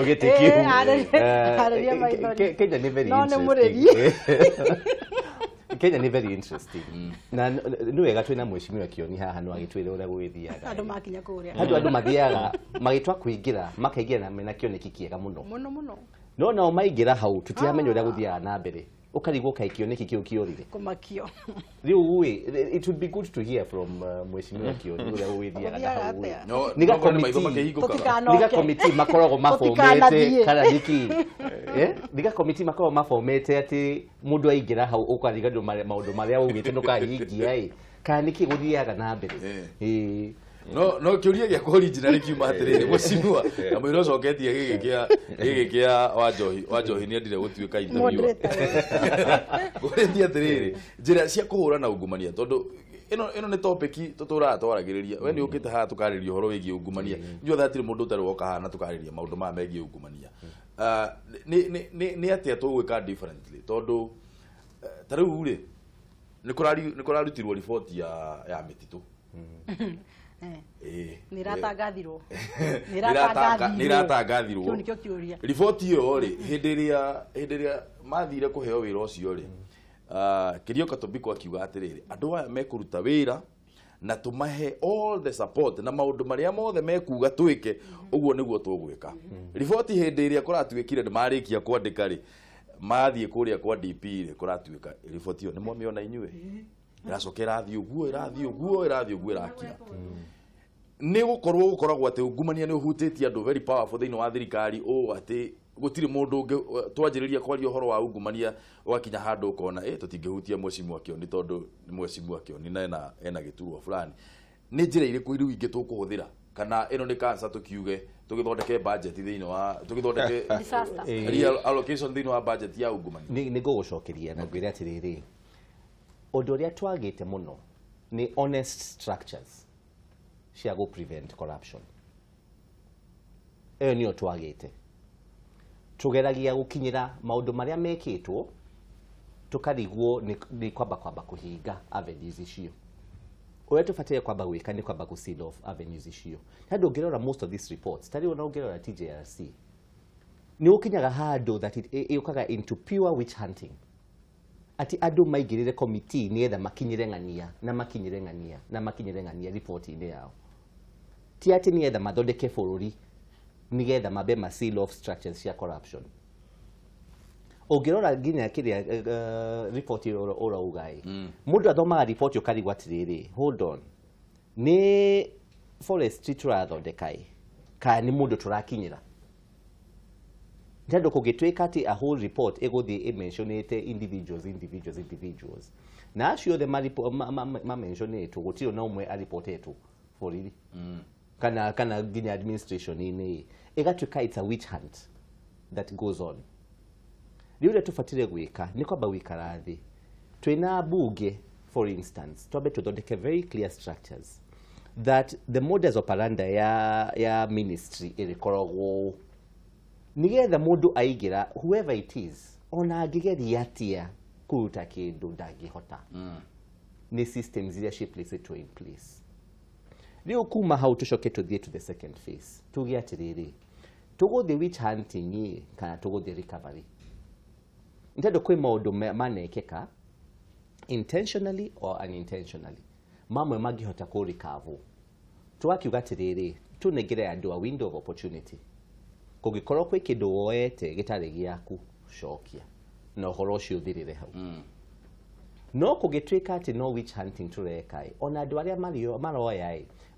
ugetekiu araria maithori Kenya ni very interesting Kenya ni very interesting na ni wega twina mushimio Kioni haha no agitwire uria gwithiaga andu makinya kuria andu mathiaga magitwa kuingira makaingira na mena kioneki kiega muno no nao maingira hau tutiamenya uria guthiaga na mbere ukarigwo kai kioneki kiu kiorire kumakio riu it would be good to hear from mushimio Kioni uria gwithiaga na hau niga committee makoragwo mafomete kana hiki niga committee makoragwo mafomete ati mundu aingira hau ukariga maundu maria ugite ndukahingia kana niki guthiaga na mbere no kiuria gya ko original kiuma atiriri musimwa na mwiro coketie gigi kia Wanjohi ni ndire gutuika interview kurendia atiriri njira cia kuhura na ungumania tondu ino ni topic tutura twaragiriria we ni ukite ha tukariria horo wigi ungumania ndio thatire mundu utari woka hana tukariria maundu ma megi ungumania ni atia tugwika differently tondu tariu ri ni kurarutirwo report ya mititu niratangathirwo niratangathirwo nikyo kiuria report iyo ri hindiria mathire kuheo wira ucio ri kirioka tobiko akiuga atiriri andu aya mekuruta wira na tumahe all the support na maundu maria mothe mekuga twike uguo niguo tugwika report hindiria kuratwikire ndimarikia kwandika ri mathie kuria kwa DP ri kuratwika report iyo nimo miona inyue iracokera thio guo irakia ni gukoragwo ati ungumania ni uhutĩtie andu very powerful thiini wa thirikari ati gutiri mundu twanjiriria kwaria horo wa ungumania wakinya handu ukona tutingihutia mwecimu akio ni tondu ni mwecimu akio ni na ena gituruo fulani ni njira iriku iriu ingi tukuhuthira kana ino ni cancer tukiuge tugithondeke budget thiini wa tugithondeke real allocation thiini wa budget ya ungumania ni gugucokeria na ngwire atiriri undu uria twagite muno ni honest structures cia go prevent corruption eyo niyo twagite tugeragia gukinyira maundu maria mekitwo tukarigwo ni kwamba kuhinga avenues icio oya tufatie kwamba gwika ni kwamba seal off avenues icio ndio ngirora most of these reports tari ona ngirora TJRC ni ukinyaga handu that it yukaga into pure witch hunting ati andu maigirire committee ni etha makinyire ng'ania report ine yao ti ati ni etha mathondeke bururi ni getha mabe ma seal off structures cia corruption ungirora nginya kiria report ora ugai mundu athomaga report ukarigwa atiriri hold on ni forestry turathondekai ka ni mundu turakinyira ndendo kugitwika ati a whole report egothi mentionate individuals na acio the ma mentionate gutiro na umwe a reportetu for really kana ginya administration ini igatwika it's a witch hunt that goes on riure tufatire gwika ni kwamba wikarathi twina bunge for instance twabe tuthondeke very clear structures that the modus operandi ya ministry irikoragwo nigetha mundu aigira whoever it is ona angigeria atia kuruta kindu ndangihota ni systems iria ciplacetwo in place riu kuma how tucoke tuthie to the second phase tugia atiriri tuguthi witch hunting kana tuguthi recovery ntendo kwi maundu manekeka intentionally or unintentionally mamwe magihota ku recover twakiuga atiriri tunegere andu a window of opportunity kugikorwo kwi kindu woete gitari giaku cokia no horo ucio thirire hau no kugitwika ati no witch hunting turekai ona andu aria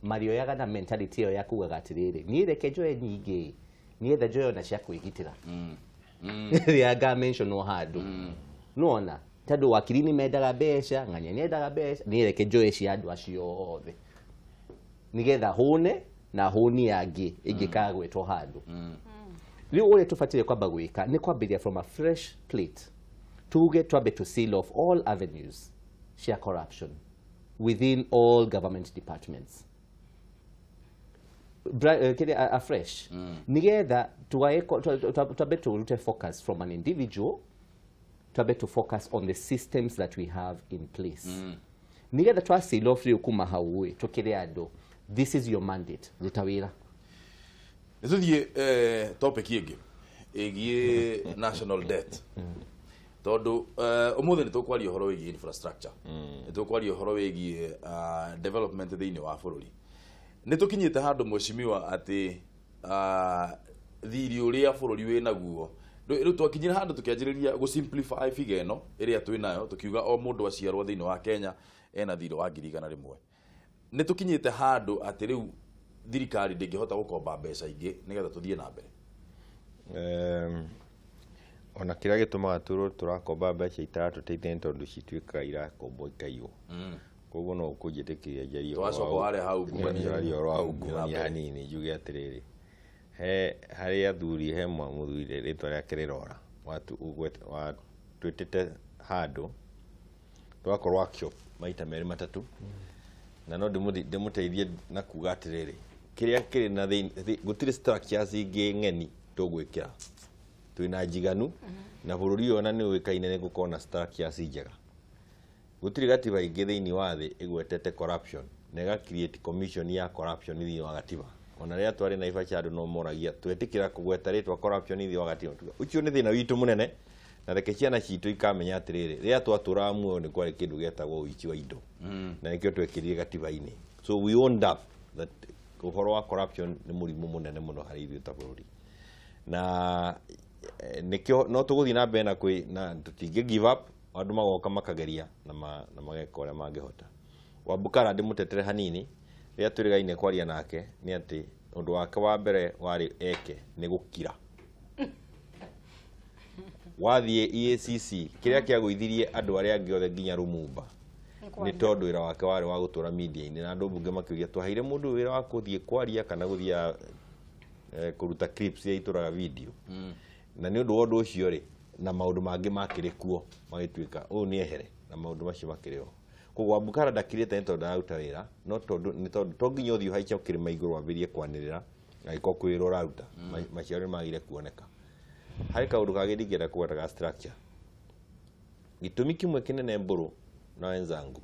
marioyaga na mentality yo ya kugaga atiriri ni reke njoe nyingi ni etha njoe na cia kwigitira ria ga mention no handu nona tondu wakiri ni mendaga mbeca ng'ania ni endaga mbeca ni reke njoe cia andu acio othe nigetha hune na huni yangi ingikagwetwo handu riu ule tufatire kwamba gwika ni kwambiria from a fresh plate tuge twabe to seal off all avenues cia corruption within all government departments afresh nigetha twabe to rute focus from an individual twabe to focus on the systems that we have in place nigetha twa seal off riu kuma hau tukire andu this is your mandate ruta wira nituthie topic ingi igie national debt tondu umuthi ni tukwaria horo wigi infrastructure ni tukwaria horo wigi development thiini wa bururi ni tukinyite handu mweshimiwa ati thiri uria bururi winaguo riu twakinyira handu tukianjiriria go simplify figure eno iria twinayo tukiuga o mundu aciarwo thiini wa Kenya ena thiri wa 100,000 ni tukinyite handu ati riu thirikari ndingihota gukomba mbeca ingi nigetha tuthie na mbere ona kira gitumaga turakomba mbeca itaratuteithia tondu cituikaga irakombo ikaiyo koguo no kunjitikiria njeri twacoka harĩa hau ngumania hanini njuge atiriri hari athuri he muthuri ritwa ria kirirora twitite handu twakorwo maita merĩ matatũ na no ndĩmũteithie na kuga atĩrĩrĩ kĩrĩa kĩrĩ na gũtirĩ structures ingĩ ng'eni tũgwĩkĩra twĩna njiganu na bũrũri ũyũ ona nĩ ũĩkaine nĩ gũkorwo na structures njega gũtirĩ gatiba ingĩ thĩinĩ wa thĩ ĩgwetete corruption na ĩga create commission ya corruption thĩinĩ wa gatiba ona rĩrĩa twarĩ NAIVASHA andũ no moragia twetĩkĩra kũgweta rĩtwa corruption thĩinĩ wa gatiba ũcio nĩ thĩna witũ mũnene na reke ciana citũ ikamenya atĩrĩrĩ rĩrĩa twatũraga muoyo nĩ kwarĩ kĩndũ gĩetagwo ũici wa indo na nĩkĩo twekĩrire gatiba-inĩ so we owned up that ũhoro wa corruption nĩ mũrimũ mũnene mũno harĩ ithuĩ ta bũrũri na nĩkĩo no tũgũthiĩ na mbere na tũtingĩ give up andũ magoka makageria na mageka ũrĩa mangĩhota Wambukara ndĩmũtetere hanini rĩrĩa twĩrĩgaine kwaria nake nĩ atĩ ũndũ wake wa mbere warĩ eke nĩ gũkira wathiĩ EACC kĩrĩa kĩagũithirie andũ arĩa angĩ othe nginya Rumumba nĩ tondũ wĩra wake warĩ wa gũtũra media-inĩ na andũ bunge makĩũria twaheire mũndũ wĩra wa gũthiĩ kwaria kana gũthiĩ kũruta clips ya itũraga video na nĩ ũndũ wa ũndũ ũcio rĩ na maũndũ mangĩ makĩrĩ kuo magĩtuĩka ũũ nĩ ehere na maũndũ macio makĩrĩ ho koguo Wambukara ndakirĩte nĩ tondũ ndaruta wĩra no tondũ nĩ tondũ to nginya ũthiĩ ũhaice kĩrĩma igũrũ wambĩrĩrie kwanĩrĩra angĩkorwo kwĩ wĩra ũraruta maciaro nĩ magĩrĩire kuoneka harĩ kaũndũ kangĩ ndingĩenda kũgwetaga structure gĩtũmi kĩmwe kĩnene Mbũrũ na wenzangu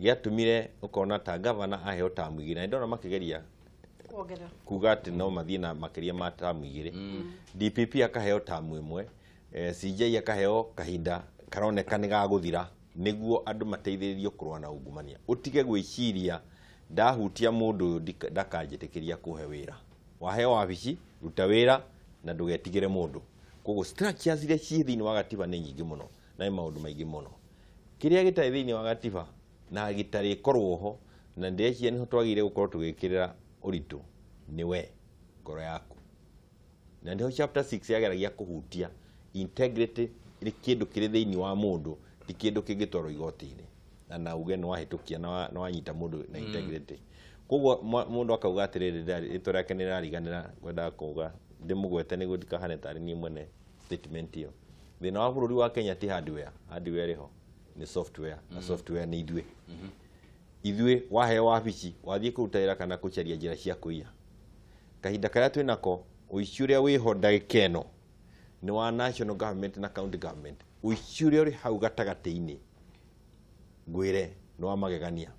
gĩatũmire ũkona ta gavana aheo tamu igĩrĩ na ndona makĩgeria kuga atĩ no mathiĩ na makĩria ma tamu igĩrĩ DPP akaheo tamu ĩmwe CJ akaheo kahinda karoneka nĩ gagũthira nĩguo andũ mateithĩrĩrio kũrũa na ungumania ũtige gwĩciria ndahutia mũndũ ũyũ ndakanjĩtĩkĩria kũhe wĩra waheo wabici ruta wĩra na ndũgetigĩre mũndũ koguo structures iria ciĩ thĩinĩ wa gatiba nĩ nyingĩ mũno na maũndũ maingĩ mũno kĩrĩa gĩtarĩ thĩinĩ wa gatiba na gĩtarĩ korwo ho na ndĩreciria nĩho twagĩrĩire gũkorwo tũgĩkĩrĩra ũritũ nĩ we ngoro yaku na nĩho chapter 6 yageragia kũhutia integrity nĩ kĩndũ kĩrĩ thĩinĩ wa mũndũ ti kĩndũ kĩngĩtwarwo igoti-inĩ na uge nĩ wahĩtũkia na wanyita mũndũ na integrity koguo mũndũ akauga atĩrĩrĩ rĩtwa rĩake nĩ rĩrariganĩra ngwendaga kuuga ndĩmũgwete nĩguo ndikahane tarĩ niĩ mwene statement ĩyo thĩna wa bũrũri wa Kenya ti hardware ĩho nĩ software na software nĩ ithuĩ waheo wabici wathiĩ kũruta wĩra kana kũcaria njĩra cia kũiya kahinda karĩa twĩnako ũici ũrĩa wĩho ndagĩka ĩno nĩ wa national government na county government ũici ũrĩa ũrĩ hau gatagatĩ-inĩ ngwĩre nĩ wa magegania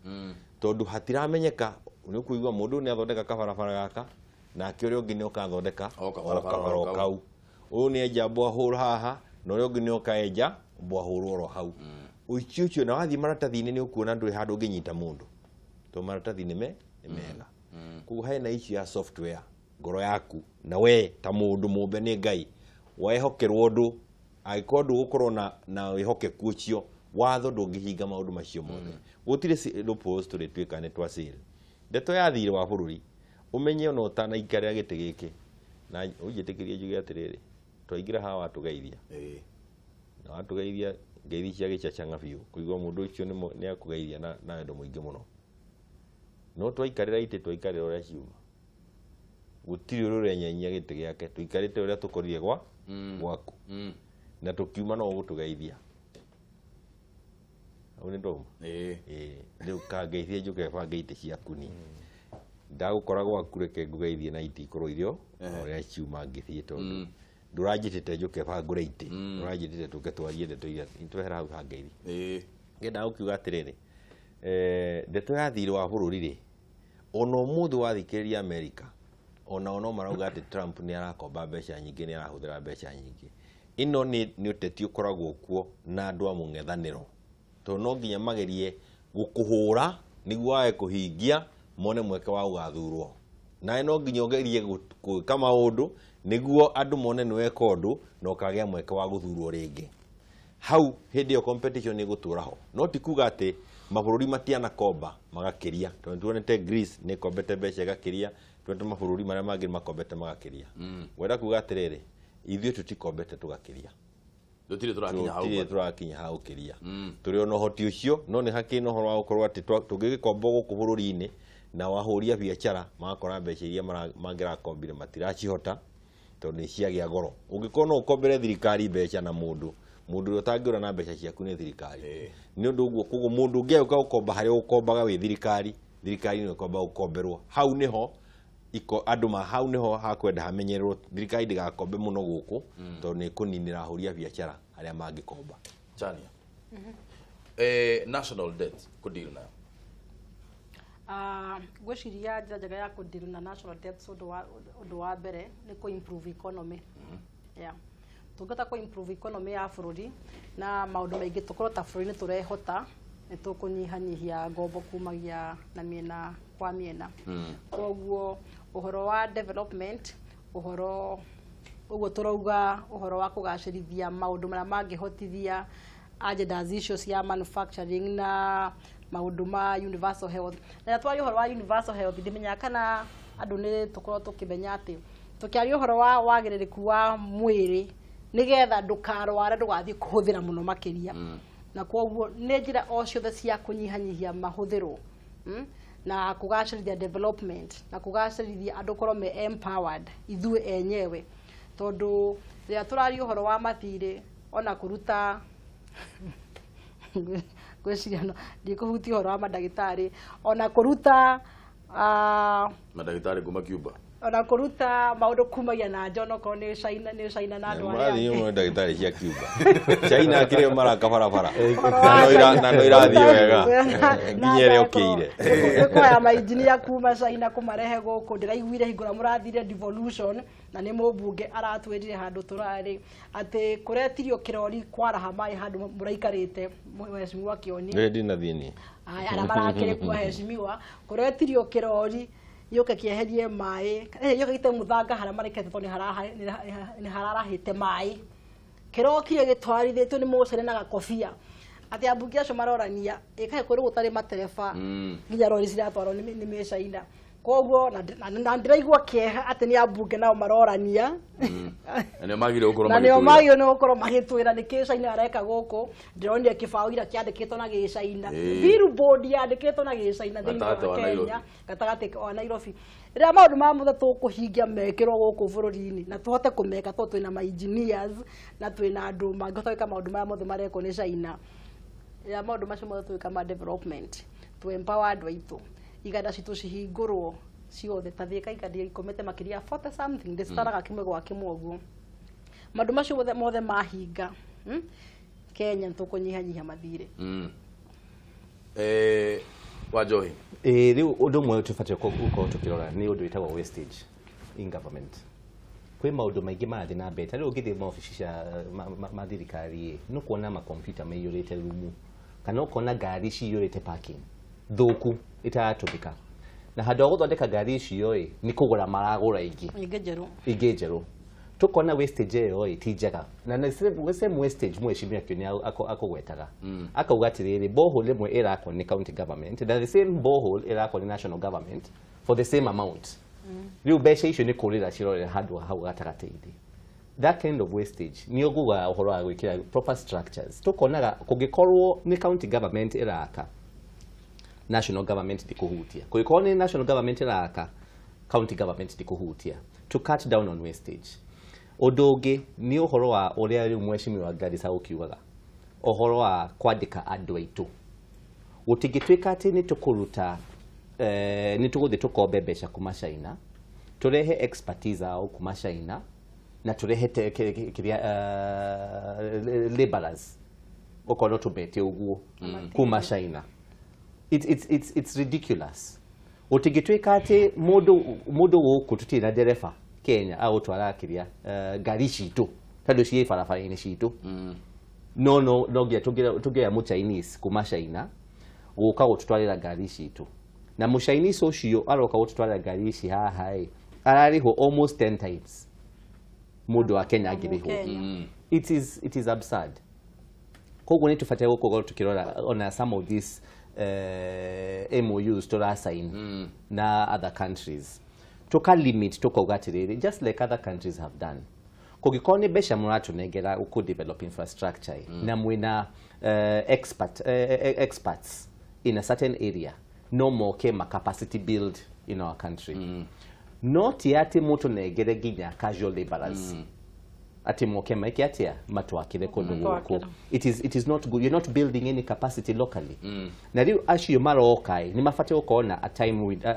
tondũ hatiramenyeka nĩ ũkũigua mũndũ nĩ athondeka kabarabara gaka nake ũrĩa ũngĩ nĩ ũkathondeka kabara kau ũyũ nĩ enja borehole haha na ũrĩa ũngĩ nĩ ũkaenja borehole oro hau ũici ũcio na wathiĩ maratathi-inĩ nĩ ũkuona ndũrĩ handũ ũngĩnyita mũndũ tondũ maratathi nĩ mega koguo hena ici ya software ngoro yaku na we ta mũndũ mũmbe nĩ Ngai wehokerwo ũndũ angĩkorwo ndũgũkorwo na wĩhokeku ũcio watho ndũngĩhinga maũndũ macio mothe gũtirĩ loopholes tũrĩtuĩka nĩ twacĩrĩ ndeto ya thirĩ wa bũrũri ũmenye ona ũtanaikarĩra gĩtĩ gĩkĩ na ũnjĩtĩkĩrie njuge atĩrĩrĩ twaingĩra haha watũgeithia na watũgeithia ngeithi cia gĩcacanga biũ kũigua mũndũ ũcio nĩ akũgeithia na wendo mũingĩ mũno no twaikarĩra itĩ twaikarĩra ũrĩa ciuma gũtirĩ ũrũrenyanyia gĩtĩ gĩake tũikarĩte ũrĩa tũkorire gwaku na tũkiuma no gũtũgeithia au nĩ ndoma rĩu kangeithie njũke bange itĩ ciaku ni ndagũkora gwaku reke ngũgeithie na itĩ ikorwo irio ũrĩa ciuma ngĩthiĩ tondũ ndũranjĩtĩte njũke bangũre itĩ ndũranjĩtĩte tũke twarie ndeto iria twehera hau hangeithi ngenda gũkiuga atĩrĩrĩ ndeto ya thirĩ wa bũrũri rĩ ona ũmũthĩ wathikĩrĩria Amerika ona no marauga atĩ Trump nĩ arakomba mbeca nyingĩ nĩ arahũthĩra mbeca nyingĩ ĩno nĩ ũteti ũkoragwo kuo na andũ a mũng'ethanĩro tondũ no nginya magerie gũkũhũra nĩguo wae kũhingia mone mweke wa gũgathurwo na no nginya ũgerie gwĩka maũndũ nĩguo andũ mone nĩ weka ũndũ na ũkagĩa mweke wa gũthurwo rĩngĩ hau hĩndĩ ĩyo competition nĩ gũtũra ho no ti kuga atĩ mabũrũri matianakomba magakĩria tondũ tuonete Greece nĩ kombete mbeca igakĩria tuonete mabũrũri marĩa mangĩ makombete magakĩria wenda kuga atĩrĩrĩ ithuĩ tũtikombete tũgakĩria tũtirĩ tũrakinya hau kĩria tũrĩ ona ũhoti ũcio no nĩ hakĩrĩ na ũhoro wa gũkorwo atĩ tũngĩgĩkomba gũkũ bũrũri-inĩ na wahũria biacara magakora mbeca iria mangĩrakombire matiracihota tondũ nĩ ciagĩa goro ũngĩkorwo no ũkombere thirikari mbeca na mũndũ mundu utangĩũra na mbeca ciaku nĩ thirikari nĩ ũndũ ũguo koguo mundu ũngĩuka ũkomba harĩa ũkombaga wĩ thirikari nĩ ũkomba ũkomberwo hau niho andũ hau niho hakwenda hamenyererwo thirikari ndigakombe muno gũkũ tondũ nĩ kũninĩra ahũri a biacara arĩa mangĩkomba Chania national debt kũdeal nayo gwĩciria njĩra njega ya kũdeal na national debt ũndũ wa mbere nĩ kũ-improve economy tũngĩhota kũ-improve economy ya bũrũri na maũndũ maingĩ tũkorwo ta bũrũri nĩ tũrehota nĩ tũkũnyihanyihia ngombo kumagia na mĩena kwa mĩena koguo ũhoro wa development ũhoro ũguo tũrauga ũhoro wa kũgacĩrithia maũndũ marĩa mangĩhotithia agendas icio cia manufacturing na maũndũ ma universal health na twari ũhoro wa universal health ndimenya kana andũ nĩ tũkorwo tũkĩmenya atĩ tũkĩaria ũhoro wa wagĩrĩrĩku wa mwĩrĩ nĩgetha ndũkarware ndũgathiĩ kũhũthĩra mũno makĩria na koguo nĩ njĩra o ciothe cia kũnyihanyihia mahũthĩro na kũgacĩrithia development na kũgacĩrithia andũ korwo me empowered ithuĩ enyewe tondũ rĩrĩa tũraria ũhoro wa mathirĩ ona kũruta gwĩciria ndikũhutia ũhoro wa mandagĩtarĩ ona kũruta mandagĩtarĩ kuma Cuba ona kũruta maũndũ kumagia na nja onokorwo nĩ China na andũ arĩa angĩ nĩ ndagĩtarĩ cia Cuba China kĩrĩa maraka barabara na no irathiĩ wega nginya ĩrĩa ũkĩire kwaya mainjinia kuma China kũmarehe gũkũ ndĩraiguire hingũra mũrathire devolution na nĩ mũmbunge aratwĩrire handũ tũrarĩ atĩ kũretirio kĩrori kwaraha maĩ handũ mũraikarĩte mheshimiwa Kĩoni ndinathiĩ ni ara marakĩrĩ kwa heshimiwa kũretirio kĩrori yoke kieherie maĩ yoke gite muthanga hara marekete to ni hararahite maĩ kirokire gitwarithĩtio nĩ mũcere na gakobia ati ambunge acio marorania ikae kũrĩ gũtarĩ matereba nginya rori ciratwarwo nĩ mĩcaina koguo na ndiraigua kĩeha atĩ nĩ ambunge nao marorania na nĩ magire gũkorwo magĩtwĩra nĩ kĩcaina areka gũkũ ndĩronire kĩbaũ ira kĩandĩkĩtwo na gĩcaina billboard yandĩkĩtwo na gĩcaina thĩinĩ wa Kenya gatagatĩ wa Nairobi rĩrĩa maũndũ ma mothe tũkũhingia mekĩrwo gũkũ bũrũri-inĩ na tũhote kũmeka tondũ twĩna ma engineers na twĩna andũ mangĩhota gwĩka maũndũ maya mothe marekwo nĩ China rĩrĩa maũndũ macio mothe twĩka ma development to empower andũ aitũ iganda citũ cihingũrwo ciothe ta thĩka iganda ikomete makĩria 40 something ndĩcitaraga kĩmwe gwa kĩmwe ũguo maũndũ macio mothe mahinga Kenya tũkũnyihanyihia mathirĩ Wanjohi rĩu ũndũ ũmwe tũbatiĩ gũkorwo tũkĩrora nĩ ũndũ wĩtagwo wastage in government kwĩ maũndũ maingĩ marathiĩ na mbere rĩu ũngĩthiĩ maobici cia mathirikari nĩ kuona makompiuta maiyũrĩte rumu kana ũkona ngari ciyũrĩte parking thũku itaratũmĩka na handũ ha gũthondeka ngari icio nĩ kũgũra maragũra ingĩ njerũ tukona wastage ĩyo ti njega na same wastage mweshimia Kĩoni akũgwetaga akauga atĩrĩrĩ borehole ĩmwe ĩrakwo nĩ county government na the same borehole ĩrakwo nĩ national government for the same amount rĩu mbeca icio nĩ kũrĩra cirorera handũ hau gatagatĩ-inĩ that kind of wastage nĩ ũguga ũhoro wa gwĩkĩra proper structures tukonaga kũngĩkorwo nĩ county government ĩraka national government ndikuhutia kũngĩkorwo nĩ national government ĩraka county government ndikuhutia to cut down on wastage ũndũ ũngĩ nĩ ũhoro wa ũrĩa rĩu mweshimiwa Garissa ũkiugaga ũhoro wa kwandĩka andũ aitũ gũtingĩtuĩka atĩ nĩ tũkũruta nĩ tũgũthiĩ tũkombe mbeca kuma China tũrehe expertise ao kuma China na tũrehe laborers ũkorwo tũmete ũguo kuma China it's ridiculous gũtingĩtuĩka atĩ mũndũ gũkũ tũtirĩ na ndereba Kenya agũtwara kĩrĩa ngari citũ tondũ ciĩ barabara-inĩ citũ no nginya tũngĩoya mũchinese kuma China gũka gũtũtwarĩra ngari citũ na mũchinese ũcio aroka gũtũtwarĩra ngari ici haha ararĩhwo almost 10 times mũndũ wa Kenya angĩrĩhwo it is absurd koguo nĩ tũbatiĩ gũkorwo tũkĩrora on some of these MOUs tũrasign na other countries tuka limit tukauga atĩrĩrĩ just like other countries have done kũngĩkorwo nĩ mbeca mũratũnengera gũkũ develop infrastructure na mwĩna experts in a certain area no moke capacity build in our country no ti atĩ mũtũnengere nginya casual laborers ati moke maike atia matwakire kundu guku. It is not good. You're not building any capacity locally. Na riu acio maroka ni mafate ukona a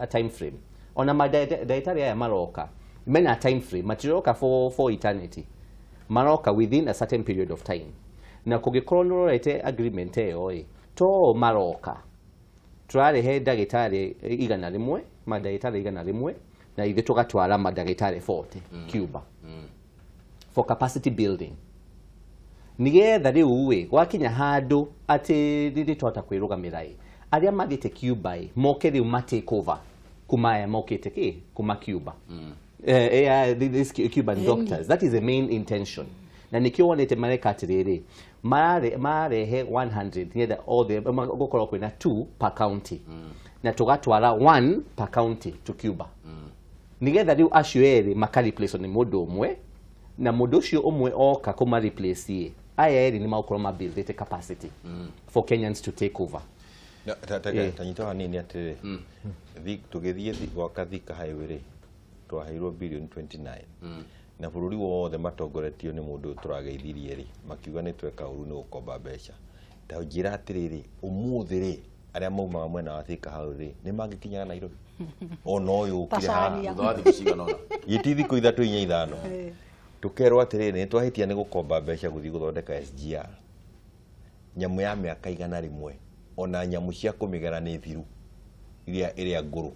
time frame. Ona madaitari ya maroka. Mena a time frame matiroka for eternity. Maroka within a certain period of time. Na kugikorwo nurorete agreement eyo to maroka. Turarehe ndagitari igana rimwe, madaitari igana rimwe na ithe tugatwara madagitari 40 Cuba. For capacity building. Nigetha riu we wakinya handu ati riri twata kwirugamira aria mathite Cuba moke riu take over kuma mokite ki kuma Cuba. These Cuban doctors, that is the main intention. Na nikio wonete mareka atiriri marehe 100 nigetha all the gokorwo kwina 2 per county. Na tugatwara 1 per county to Cuba. Nigetha riu acio eri makari place ni mundu umwe na mundu ucio umwe oka kuma replace ye aya eri ni maukoro ma build the capacity for Kenyans to take over. Tanyito hanini atire tugithie gwaka Thika highway ri twaheirwo billion 29 na bururi wothe matongoretio ni mundu turageithirie ri makiuga ni tweka uru ni gukomba mbeca ta njira atiriri umuthi ri aria maumaga mwena wa Thika highway ri ni mangikinyaga Nairobi ono uyu ukira thwathi kucigana ona yitithi ku 3 4 5 tukerwo atiriri ni twahitia ni gukomba mbeca guthi guthondeka SGR nyamu ya miaka igana rimwe ona nyamu cia kumigera ni thiru iria nguru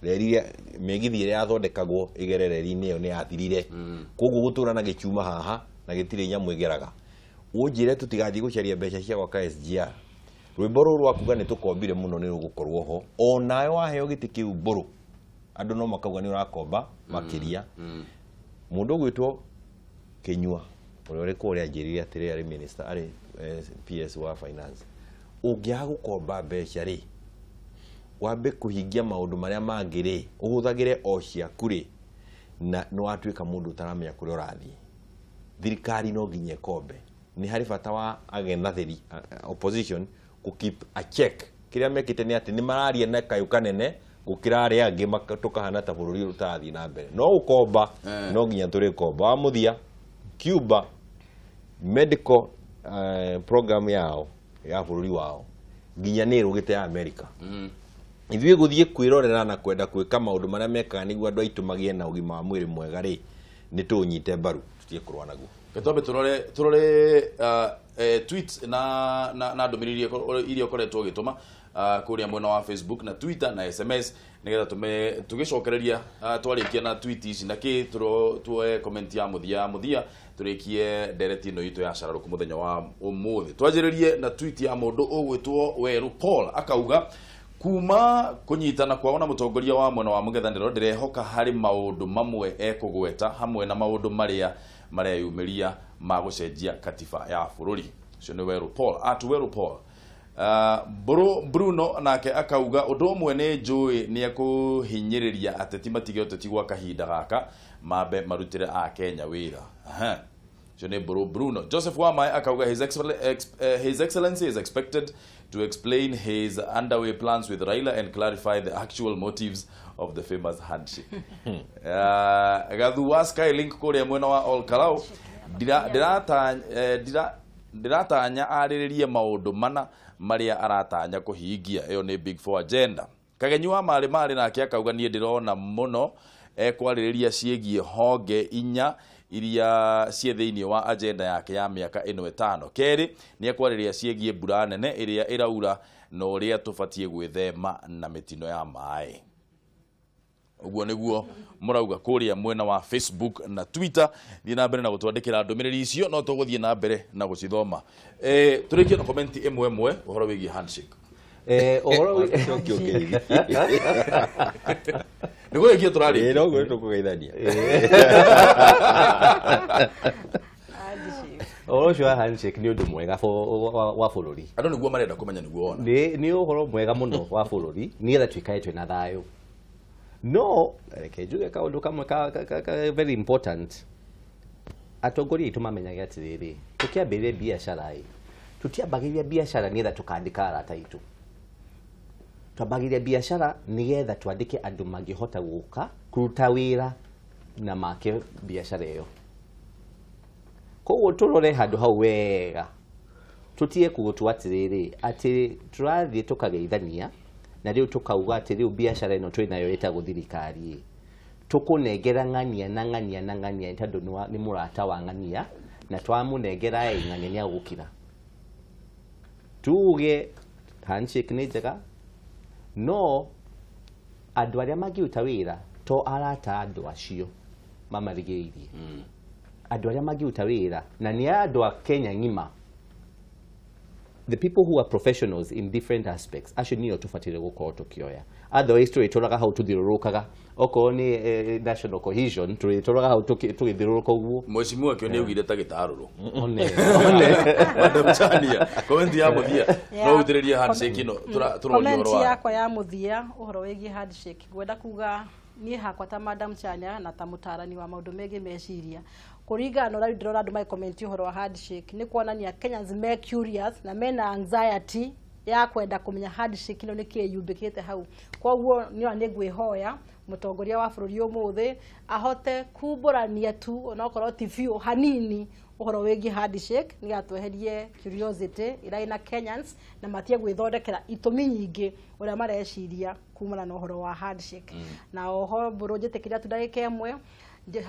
reri megithi iria athondekagwo igerereri-ini iyo ni yathirire koguo gutura na gichuma haha na gitire nyamu igeraga unjire tutigathii gucaria mbeca cia gwaka SGR rwimbo ruru akuga ni tukombire muno ni rugukorwo ho onayo waheo giti kiu mburu andu no makauga ni urakomba makiria mundu gwitwo Kinyua uri kuria njirire atiri ari minister ari PS wa finance ungiaga gukomba mbeca ri wambe kuhingia maundu maria mangire uhuthagire o ciaku ri na no watuika mundu utaramenya kuria urathii thirikari no nginye kombe ni hari bata wa agenatheri opposition ku keep a check kiria mekite ni ati ni mararia na kayu kanene gukira ari angi matukahana ta bururi rutathi na mbere no ukomba no nginya turi komba wa muthia Cuba medical program yao ya bururi wao nginya ni rugite ya America ithuĩ guthie kwirorera na kwenda kwika maundu maria mekaga niguo andu aitu magie na ugima wa mwiri mwega ri ni tunyite mbaru tutie kurwa naguo Gatombe turore tweets na ndumiriri iria ukoretwo gituma kuria mwena wa Facebook na Twitter na SMS nigetha tugicokereria twarikia na tweet ici na ki tuwe comment ya muthia turikie ndereti ino itu ya Cararuku muthenya wa umuthi twajiririe na tweet ya mundu ugwitwo Weru Paul akauga kuma kunyitana kwao na mutongoria wa mwena wa mung'ethaniro ndirehoka hari maundu mamwe ekugweta hamwe na maundu maria yumiria ma gucenjia katiba ya bururi ucio ni Weru Paul Weru Paul Bruno nake akauga undu umwe ni njui ni akuhinyiriria ateti matige uteti gwa kahinda gaka mabe marutire a Kenya wira ucio ni Bruno Joseph Wamai akauga his excellency is expected to explain his underway plans with Raila and clarify the actual motives of the famous handshake. Gathu Skylink kuria mwena wa Olkalau ndiratanya ariririe maundu mana maria aratanya kuhingia iyo ni big four agenda. Kagenyua mari nake akauga nie ndirona muno ekwaririria ciegie honge inya iria cie thiini wa agenda yake ya miaka ino 5 keri ni ekwariria ciegie mbura nene iria iraura no uria tubatie gwithema na mitino ya mai uguo niguo murauga kuria mwena wa Facebook na Twitter thii na mbere na gutwandikira ndumiriri icio no tuguthie na mbere na gucithoma turikie na comment imwe uhoro wigie handshake uhoro Niguo ikie turari no gwe tukugeithania Oro handshake ni undu mwega wa bururi andu niguo marenda kumenya niguo ona ni uhoro mwega muno wa bururi nigetha twikae twina thayo no reke njuge kaundu kamwe very important atongoria itu mamenyaga atiriri tukiambiriria biashara tutiambagiria biashara nigetha tukandika arata itu twambagiria biashara nigetha twandike andu mangihota guka kuruta wira na make biashara iyo koguo turore handu hau wega tutie kugutua atiriri ati turathie tukageithania na riu tukauga ati riu biashara ino twinayo itago thirikari tukunengera ng'ania na ng'ania na ng'ania tondu ni murata wa ng'ania na twamunengera ng'ania ni agukira tuge handshake ni njega no andu aria mangiuta wira to arata andu acio mamarigeirie andu aria mangiuta wira na ni andu a Kenya ngima. The people who are professionals in different aspects actually niyo tufatire gukorwo tukioya otherwise twitoraga hau tuthirurukaga oko ni national cohesion twitoraga hau tugithiruruka uguo mwecimu akio ni ugire ta gitaruru one Madam Chania comment ya muthia no utiririe handshake ino turoria horo wa yakwa ya muthia uhoro wegi handshake gwenda kuga ni hakwa ta Madam Chania na ta mutarani wa maundu megi meciria kuringana na ndiro andu mai comment uhoro wa handshake ni kuonania Kenyans me curious na mena anxiety ya kwenda kumenya handshake ino nikiyumbikite hau koguo niyo nigwihoya mutongoria wa bururi umuthi ahote kuburania tu onokorwo TV hanini uhoro wegi handshake ni atweherie curiosity ira ina Kenyans na matie gwithondekera itumi nyingi uria mareciria kumana na uhoro wa handshake na oho burujite kiria tudagike emwe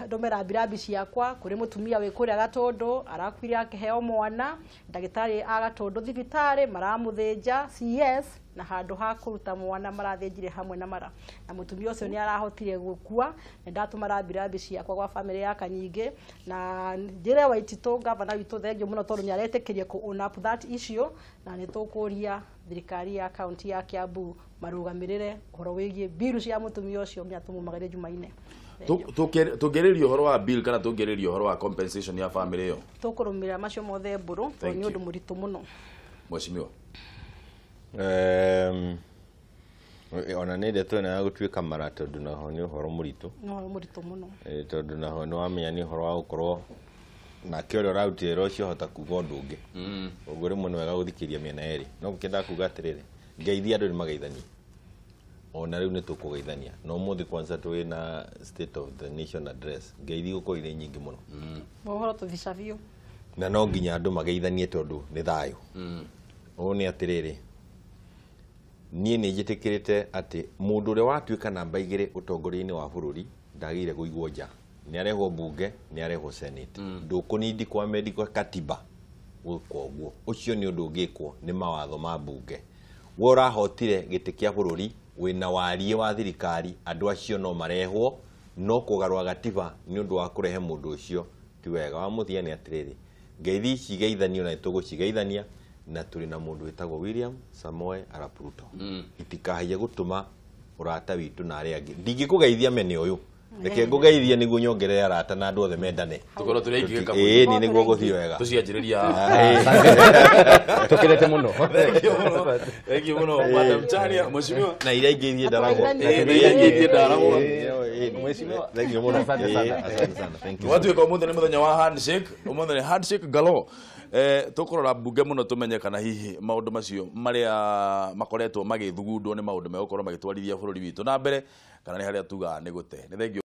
ndomera birabi ciakwa kuri mutumia we kuria Gatundu arakwire akiheo mwana ndagitari Agatundu thibitari maramuthinja CS na handu ha kuruta mwana marathinjire hamwe na mara na mutumia ucio ni arahotire gukua ndatuma birabi ciakwa kwa family ya Kanyingi na njire Waititu gavana witu thengio muno tondu ni aretekirie ku own up that issue na nitukuria thirikari ya county ya Kiambu marugamirire horo wigie biru cia mutumia ucio nginya tumumagire Jumaine tugererio horo wa bill kana tugererio horo wa compensation ya family yo tukurumira macio mothe mburu to ni undu muritu muno mweshimiwa ona nende twena gutuika mara tondu naho ni horo muritu muno tondu naho ni wamenya ni horo wa gukorwo na kĩorio rautĩra ũcio hota kuga ũndũ ũngĩ ũguo rĩmwe nĩ wega gũthikĩria mĩena yerĩ no ngĩenda kuga atĩrĩrĩ ngeithia andũ nĩ mageithania ona rĩu nĩ tũkũgeithania no ũmũthĩ kwanza twĩ na state of the nation address ngeithi gũkorwo irĩ nyingĩ mũno mohoro tũvica biũ na no nginya andũ mageithanie tondũ nĩ thayũ ũũ nĩ atĩrĩrĩ niĩ nĩ njĩtĩkĩrĩte atĩ mũndũ ũrĩa watuĩka namba igĩrĩ ũtongoria-inĩ wa bũrũri ndagĩrĩire kũigwo nja nĩ arehwo bunge nĩ arehwo senate ndũkũnindi kwa medical katiba gwĩkwo ũguo ũcio nĩ ũndũ ũngĩkwo nĩ mawatho ma bunge we ũrahotire gĩtĩ kĩa bũrũri wĩna wariĩ wa thirikari andũ acio no marehwo no kũgarũra gatiba nĩ ũndũ wa kũrehe mũndũ ũcio ti wega wa mũthia nĩ atĩrĩrĩ ngeithi cigeithanio na nĩtũgũcigeithania na tũrĩ na mũndũ wĩtagwo William Samoei Arap Ruto itikahaie gũtũma ũrata witũ na arĩa angĩ ndingĩkũgeithia mene ũyũ reke ngũgeithie nĩguo nyongerere arata na andũ othe mendane tukorwo tũrĩ aingĩ kabũ nĩ nĩguo gũthiĩ wega tucianjĩrĩria tukirete muno thank you muno Madam Chania mweshimiwa na iria ingĩ ithiĩ ndaragwo mweshimiwa thank you muno asante sana thank you watu kwa muthenya wa handshake umuthenya ni handshake galo tukorora bunge muno tumenye kana hihi maundu macio maria makoretwo magithugundwo ni maundu megũkorwo magĩtwarithia bũrũri witũ na mbere kana nĩ harĩa tuga nĩ gũte nĩ thengi